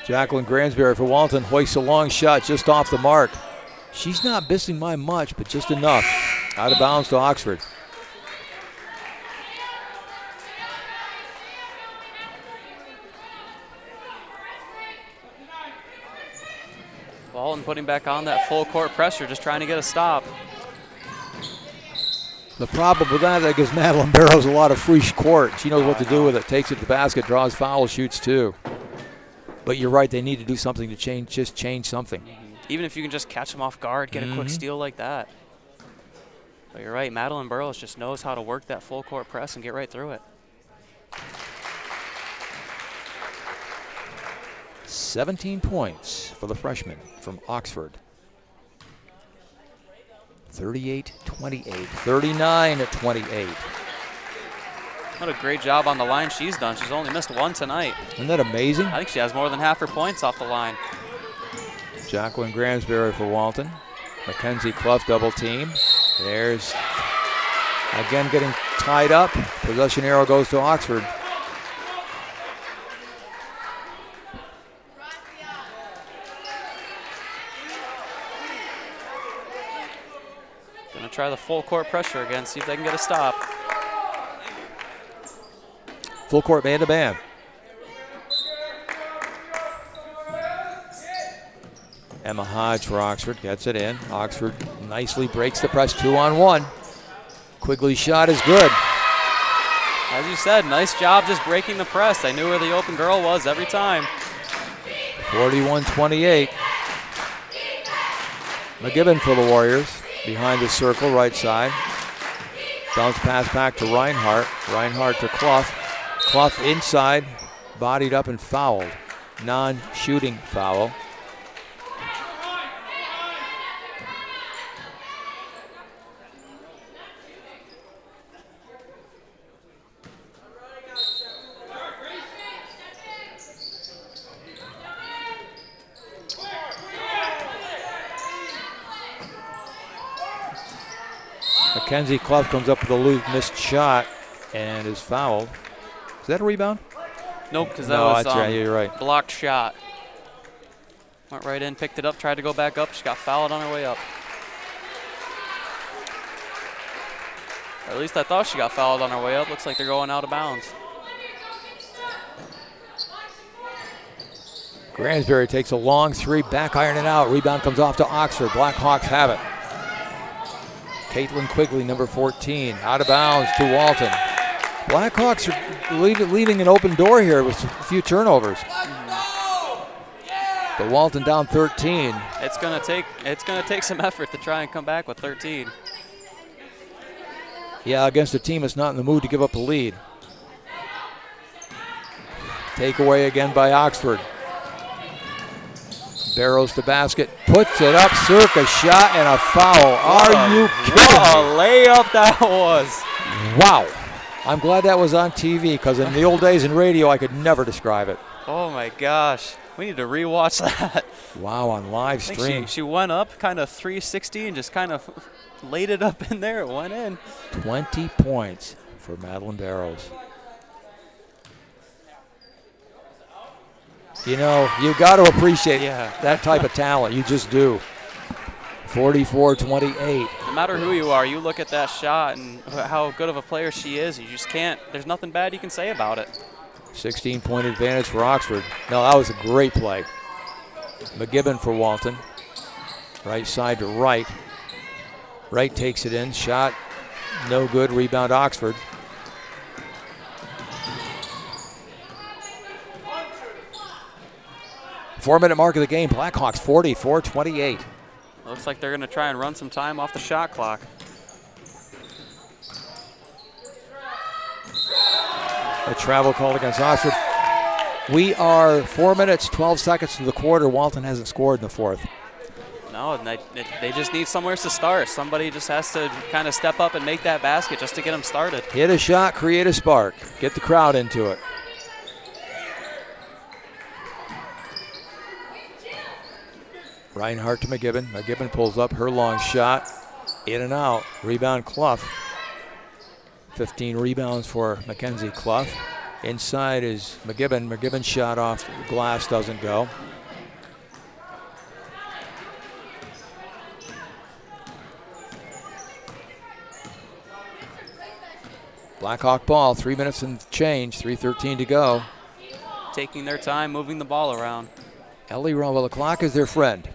Jacqueline Gransberry for Walton hoists a long shot just off the mark. She's not missing by much, but just enough. Out of bounds to Oxford. Walton putting back on that full court pressure, just trying to get a stop. The problem with that gives Madeline Barrows a lot of free court. She knows what to do with it. Takes it to the basket, draws foul, shoots too. But you're right, they need to do something to change something. Even if you can just catch them off guard, get a quick steal like that. But you're right, Madeline Burrows just knows how to work that full court press and get right through it. 17 points for the freshman from Oxford. 38-28, 39-28. What a great job on the line she's done. She's only missed one tonight. Isn't that amazing? I think she has more than half her points off the line. Jacqueline Gransberry for Walton. Mackenzie Clough double team. There's Again getting tied up. Possession arrow goes to Oxford. Gonna try the full court pressure again, see if they can get a stop. Full court man-to-man. Emma Hodge for Oxford gets it in. Oxford nicely breaks the press 2-on-1. Quigley's shot is good. As you said, nice job just breaking the press. They knew where the open girl was every time. 41-28. McGibbon for the Warriors. Behind the circle, right side. Bounce pass back to Reinhardt. Reinhardt to Clough. Clough inside, bodied up and fouled. Non-shooting foul. Mackenzie Clough comes up with a loose missed shot and is fouled. Is that a rebound? Nope, because that was that's right, you're right. Blocked shot. Went right in, picked it up, tried to go back up. She got fouled on her way up. Or at least I thought she got fouled on her way up. Looks like they're going out of bounds. Gransbury takes a long three, back iron it out. Rebound comes off to Oxford. Blackhawks have it. Caitlin Quigley, number 14, out of bounds to Walton. Blackhawks are leaving an open door here with a few turnovers. But Walton down 13. It's gonna take some effort to try and come back with 13. Yeah, against a team that's not in the mood to give up a lead. Takeaway again by Oxford. Barrows to basket, puts it up, circa shot and a foul. Are you kidding me? What a layup that was. Wow. I'm glad that was on TV because in the old days in radio, I could never describe it. Oh my gosh. We need to rewatch that. Wow, on live stream. She went up kind of 360 and just kind of laid it up in there. It went in. 20 points for Madeline Barrows. You know, you've got to appreciate that type of talent. You just do. 44-28. No matter who you are, you look at that shot and how good of a player she is. You just can't, there's nothing bad you can say about it. 16-point advantage for Oxford. No, that was a great play. McGibbon for Walton. Right side to right. Right takes it in. Shot no good. Rebound Oxford. Four-minute mark of the game. Blackhawks 44-28. Looks like they're going to try and run some time off the shot clock. A travel call against Oxford. We are 4 minutes, 12 seconds to the quarter. Walton hasn't scored in the fourth. No, and they just need somewhere to start. Somebody just has to kind of step up and make that basket just to get them started. Hit a shot, create a spark. Get the crowd into it. Reinhardt to McGibbon. McGibbon pulls up her long shot. In and out. Rebound Clough. 15 rebounds for Mackenzie Clough. Inside is McGibbon. McGibbon's shot off the glass doesn't go. Blackhawk ball, 3 minutes and change, 3:13 to go. Taking their time, moving the ball around. Ellie Rowe, well, the clock is their friend.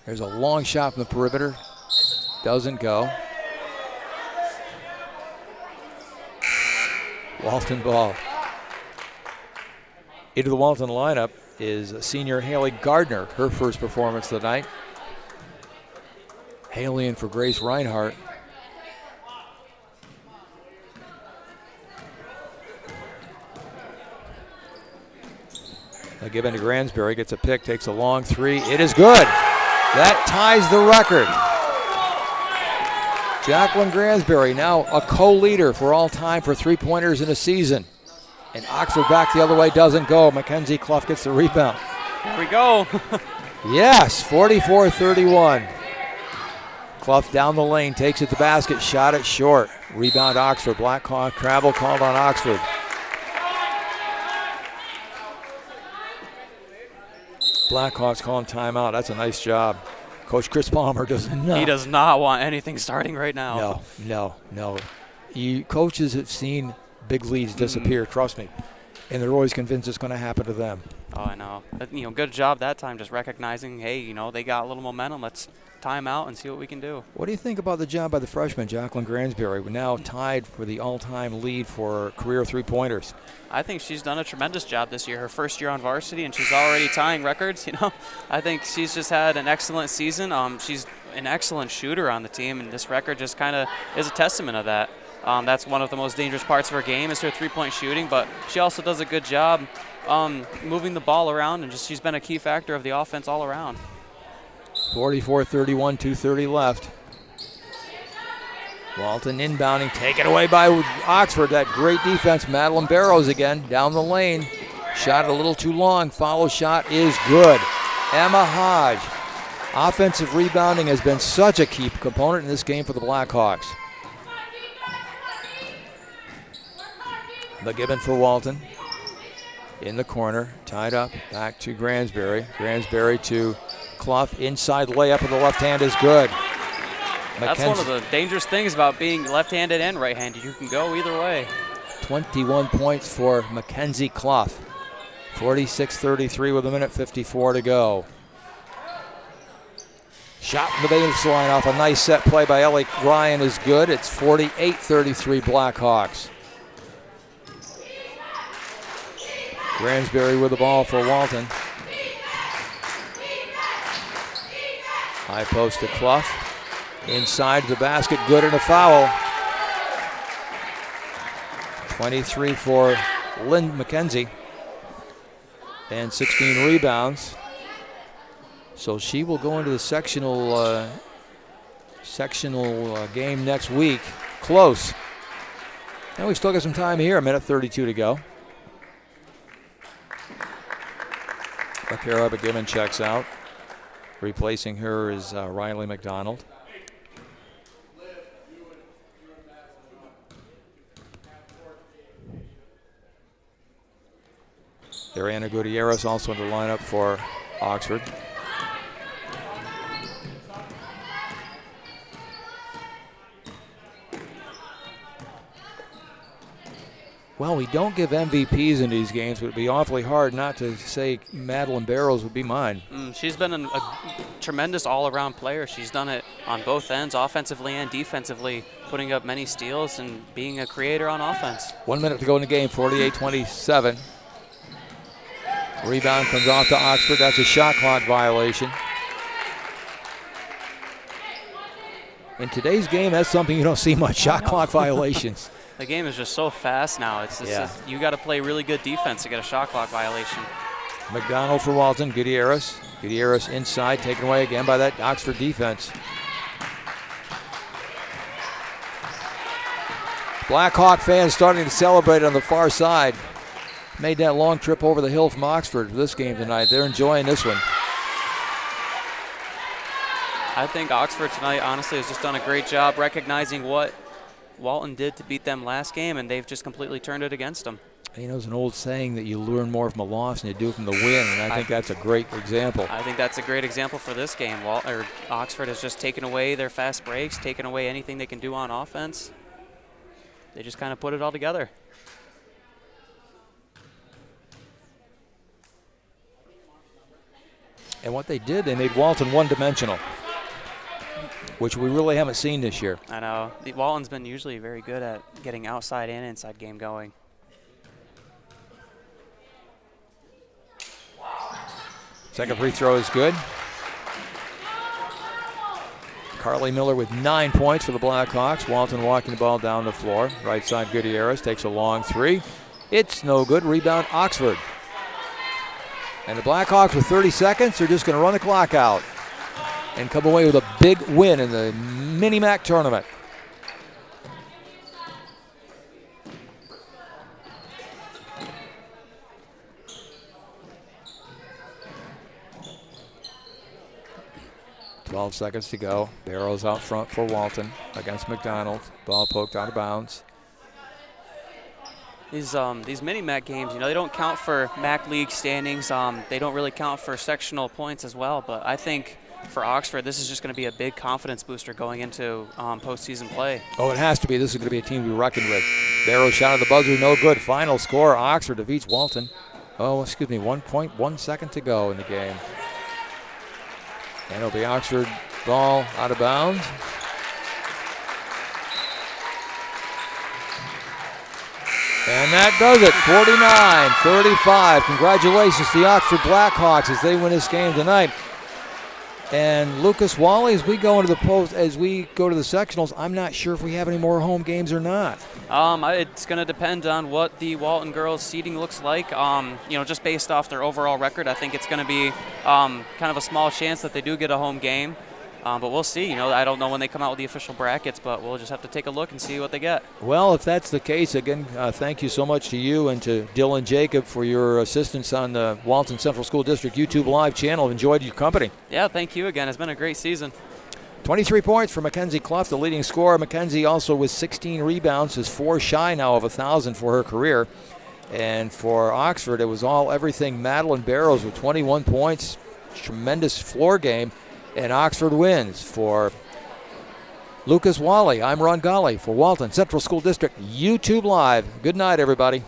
There's a long shot from the perimeter. Doesn't go. Walton ball. Into the Walton lineup is senior Haley Gardner, her first performance of the night. Haley in for Grace Reinhardt. McGibbon to Gransbury, gets a pick, takes a long three. It is good. That ties the record. Jacqueline Gransbury now a co-leader for all time for three-pointers in a season. And Oxford back the other way, doesn't go. Mackenzie Clough gets the rebound. Here we go. Yes, 44-31. Clough down the lane, takes it to the basket, shot it short. Rebound Oxford. Blackhawk travel called on Oxford. Blackhawks calling timeout. That's a nice job. Coach Chris Palmer does not. He does not want anything starting right now. No. Coaches have seen big leads disappear, trust me. And they're always convinced it's going to happen to them. Oh, I know. But, good job that time just recognizing, hey, they got a little momentum. Let's time out and see what we can do. What do you think about the job by the freshman, Jacqueline Gransberry? We're now tied for the all-time lead for career three-pointers. I think she's done a tremendous job this year. Her first year on varsity, and she's already tying records. I think she's just had an excellent season. She's an excellent shooter on the team, and this record just kind of is a testament of that. That's one of the most dangerous parts of her game is her three-point shooting, but she also does a good job moving the ball around, and she's been a key factor of the offense all around. 44-31, 2:30 left. Walton inbounding, taken away by Oxford. That great defense. Madeline Barrows again down the lane. Shot a little too long. Follow shot is good. Emma Hodge. Offensive rebounding has been such a key component in this game for the Blackhawks. McGibbon for Walton. In the corner, tied up, back to Gransberry. Gransberry to Clough, inside layup with the left hand is good. That's one of the dangerous things about being left-handed and right-handed. You can go either way. 21 points for Mackenzie Clough. 46-33 with 1:54 to go. Shot from the baseline off a nice set play by Ellie Ryan is good. It's 48-33 Blackhawks. Gransberry with the ball for Walton. High post to Clough. Inside the basket, good and a foul. 23 for Lynn McKenzie. And 16 rebounds. So she will go into the sectional game next week. Close. And we've still got some time here, 1:32 to go. Akira McGibbon checks out. Replacing her is Riley McDonald. Ariana Gutierrez also in the lineup for Oxford. Well, we don't give MVPs in these games, but it would be awfully hard not to say Madeline Barrows would be mine. She's been a tremendous all-around player. She's done it on both ends, offensively and defensively, putting up many steals and being a creator on offense. 1 minute to go in the game, 48-27. Rebound comes off to Oxford. That's a shot clock violation. In today's game, that's something you don't see much, shot clock violations. The game is just so fast now. It's you got to play really good defense to get a shot clock violation. McDonald for Walton, Gutierrez. Gutierrez inside, taken away again by that Oxford defense. Blackhawk fans starting to celebrate on the far side. Made that long trip over the hill from Oxford for this game tonight. They're enjoying this one. I think Oxford tonight, honestly, has just done a great job recognizing what Walton did to beat them last game, and they've just completely turned it against them. You know, there's an old saying that you learn more from a loss than you do from the win, and I think that's a great example. I think that's a great example for this game. Oxford has just taken away their fast breaks, taken away anything they can do on offense. They just kind of put it all together. And what they did, they made Walton one-dimensional, which we really haven't seen this year. I know. Walton's been usually very good at getting outside and inside game going. Second free throw is good. Carly Miller with 9 points for the Blackhawks. Walton walking the ball down the floor. Right side, Gutierrez takes a long three. It's no good. Rebound, Oxford. And the Blackhawks with 30 seconds are just going to run the clock out and come away with a big win in the Mini-Mac tournament. 12 seconds to go. Barrows out front for Walton against McDonald. Ball poked out of bounds. These mini MAC games, you know, they don't count for MAC league standings. They don't really count for sectional points as well. But I think for Oxford, this is just going to be a big confidence booster going into postseason play. Oh, it has to be. This is going to be a team to be reckoned with. Barrows shot at the buzzer, no good. Final score, Oxford defeats Walton. Oh, excuse me, 1.1 second to go in the game. And it'll be Oxford ball out of bounds. And that does it, 49-35. Congratulations to the Oxford Blackhawks as they win this game tonight. And Lucas Wally, as we go into the sectionals, I'm not sure if we have any more home games or not. It's going to depend on what the Walton girls seeding looks like. You know, just based off their overall record, I think it's going to be kind of a small chance that they do get a home game. But we'll see. You know, I don't know when they come out with the official brackets, but we'll just have to take a look and see what they get. Well, if that's the case, again, thank you so much to you and to Dylan Jacob for your assistance on the Walton Central School District YouTube Live channel. Enjoyed your company. Yeah, thank you again. It's been a great season. 23 points for Mackenzie Clough, the leading scorer. Mackenzie also with 16 rebounds, is 4 shy now of 1,000 for her career. And for Oxford, it was all everything. Madeline Barrows with 21 points, tremendous floor game. And Oxford wins. For Lucas Wally, I'm Ron Golly for Walton Central School District YouTube Live. Good night, everybody.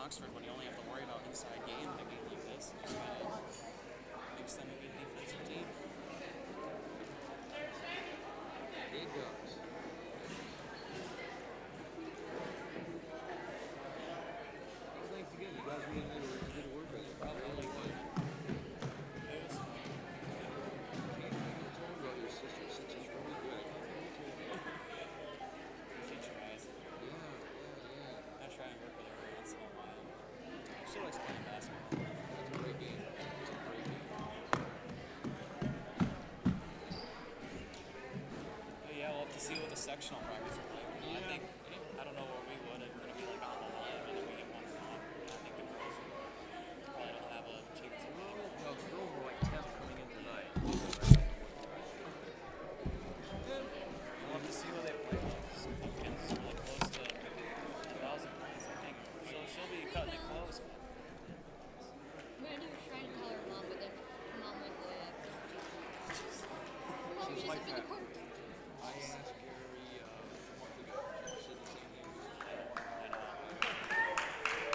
Oxford, when you only have to worry about inside game in a game like this, it just kind of makes them a good defensive team. It does. Thanks again. You guys really did work with it. Probably only one. Your sister said she's really good. She tries. Yeah. I try and work with her once in a while. She likes playing basketball. That's a great game. That's a great game. But yeah, we'll have to see what the sectional brackets are like. You know, I don't know where we would. It's going to be like on the line, and then we get one wrong. I think the girls probably don't have a chance of winning. No, the girls were like 10th coming in tonight. We'll have to see who they play. Pumpkin's really close to 2,000 points, I think. She'll be cutting it close. Randy was trying to tell her mom, but then her mom went the Mom, She's she's like up in the that. court. I asked Gary a month ago. She said the same thing.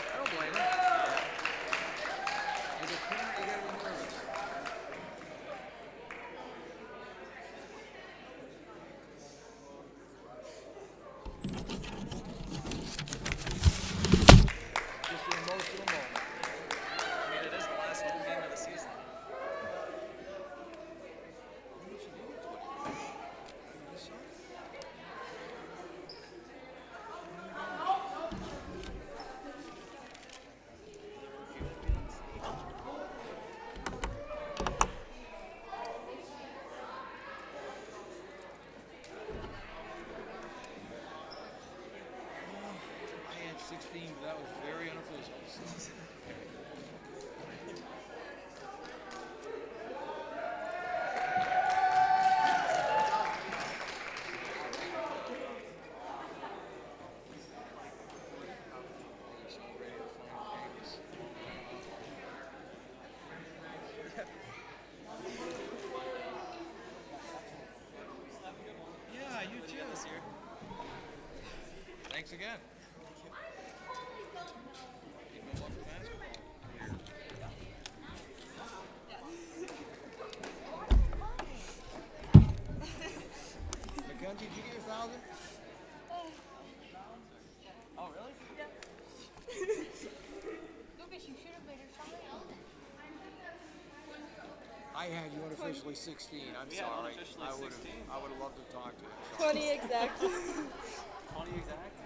I don't blame her. As a parent, you gotta be nervous. Just an emotional moment. I mean, it is the last home game of the season. I had 16, but that was very unofficial. Mackenzie, did you get your 1,000? Oh, really? I had you unofficially 16. I'm Yeah, sorry. unofficially I would 16. have loved to talk to you. 20 exact. 20 exact?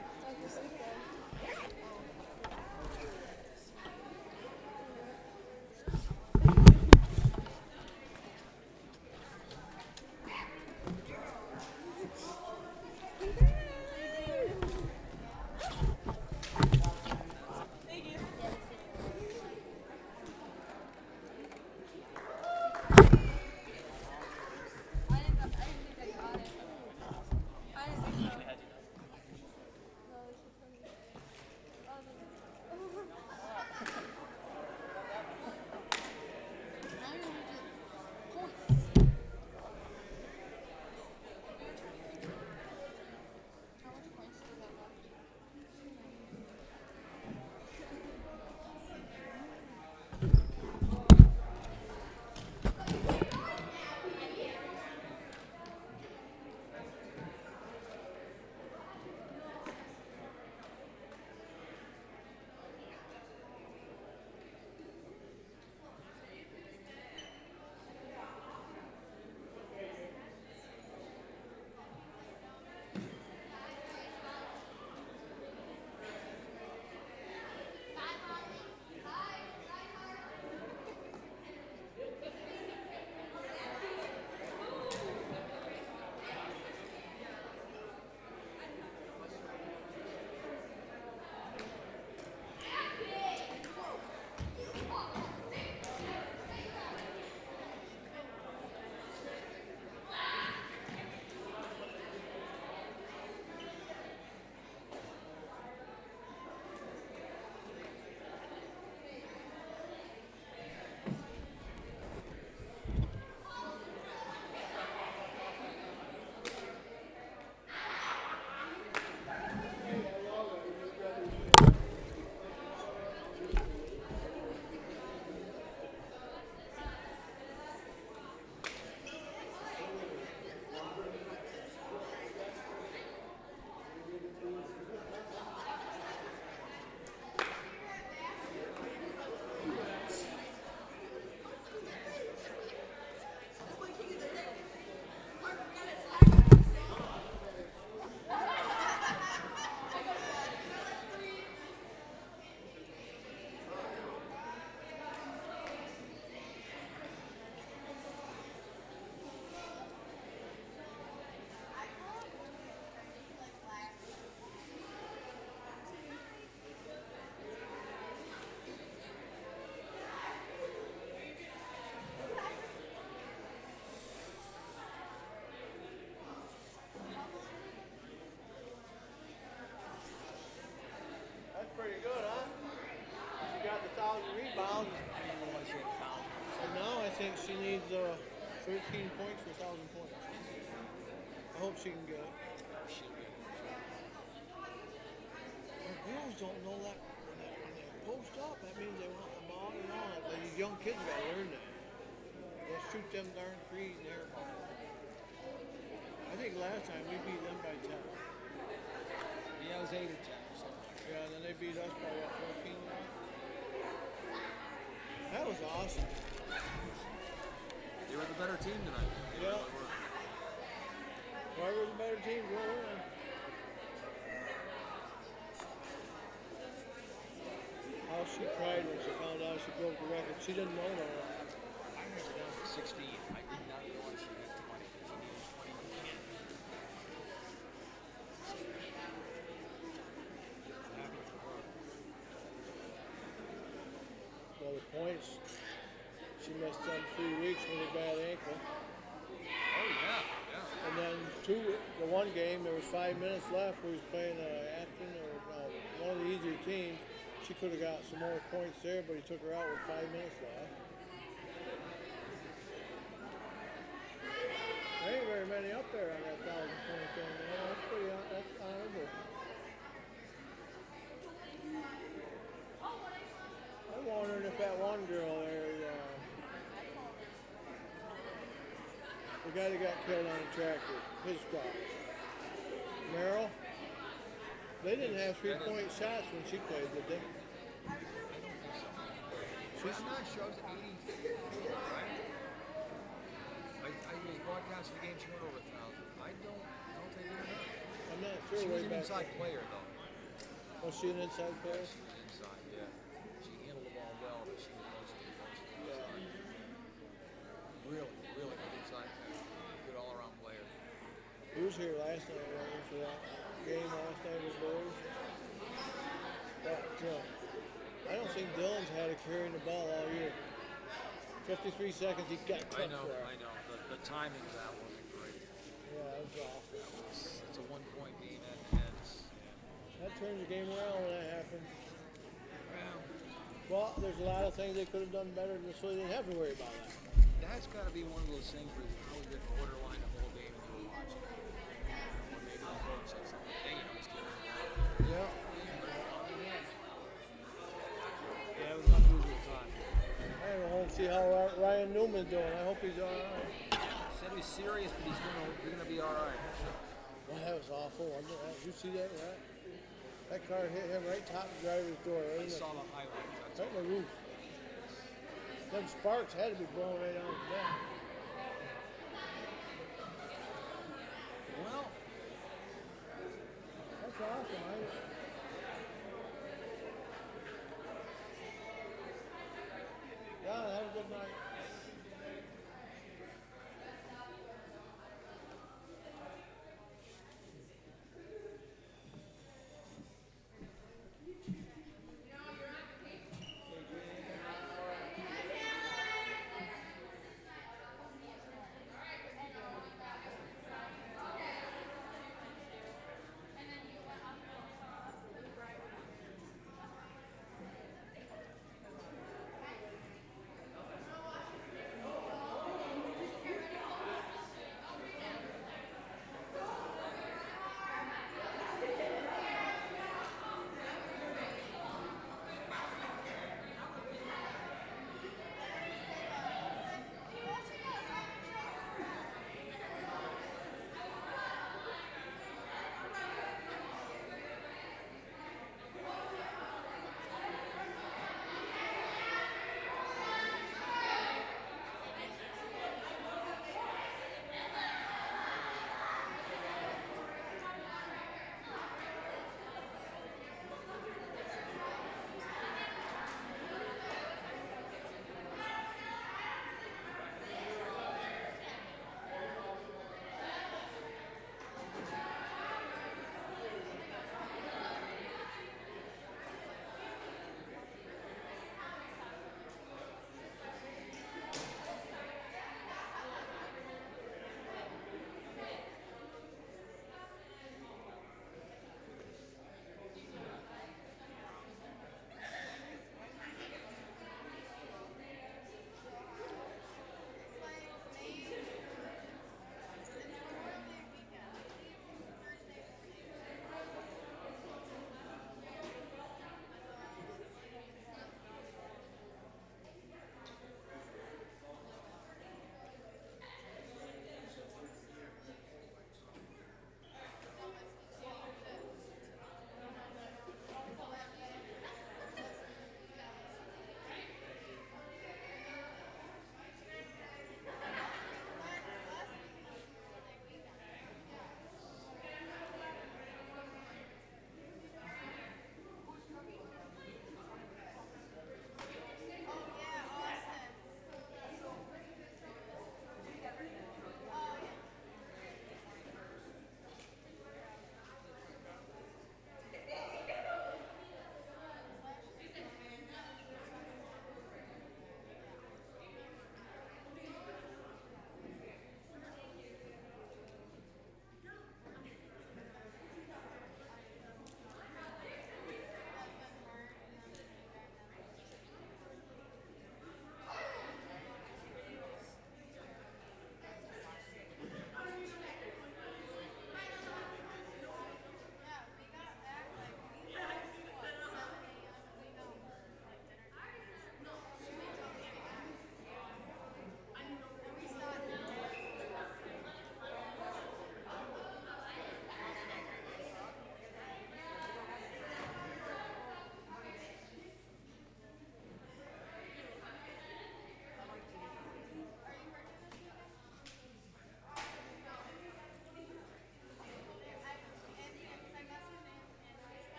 That's pretty good, huh? She got the 1,000 rebounds. And now I think she needs 13 points for 1,000 points. I hope she can get it. Our girls don't know that when they post up, that means they want the ball and all that. But these young kids gotta learn that. They'll shoot them darn threes and air ball. I think last time we beat them by 10. Yeah, it was 8 or 10 or something. Yeah, and then they beat us by what, 14 now? That was awesome. They were the better team tonight. Yeah. Whoever's a better team, go win. How she cried when she found out she broke the record. She didn't know that. I remember down to 16. I did not realize she had 20. She needed 20 again. Happy for her. Well, the points, she missed them 3 weeks with a bad ankle. Oh, yeah. And then the one game, there was 5 minutes left. We was playing Afton or one of the easier teams. She could have got some more points there, but he took her out with 5 minutes left. There ain't very many up there on that 1,000-point thing. That's pretty. That's honorable. guy that got killed on a tractor, his daughter. Merrill, they didn't have 3-point shots when she played, did they? I'm not sure. I was 84, right? I was broadcasting the game. She went over 1,000. I don't think we know. I'm not sure. She was way an back inside then. player, though. Was she an inside player? She was inside, yeah. She handled the ball well, but she was mostly inside. Really, really good inside player. Good all-around player. He was here last night, right, for that game last night with boys. But I don't think Dylan's had a carrying the ball all year. 53 seconds, he got cut I know. for it. The timing of that wasn't great. Yeah, that was awful. It's a one-point game at the end. That turns the game around when that happens. Well, Well, there's a lot of things they could have done better, so they didn't have to worry about that. that's got to be one of those things where it's probably been borderline the whole game and you were watching. Or maybe the coach said something. Hey, he's getting involved. Yeah. Yeah, it was not usual time. I don't know, see how Ryan Newman's doing. I hope he's all right. Said he's serious, but he's gonna be all right. Well, that was awful, wasn't it? Did you see that? Right? That car hit him right top of the driver's door. I Right, saw the highlights. right in the roof. Them sparks had to be blowing right on his back. Well, That's awesome.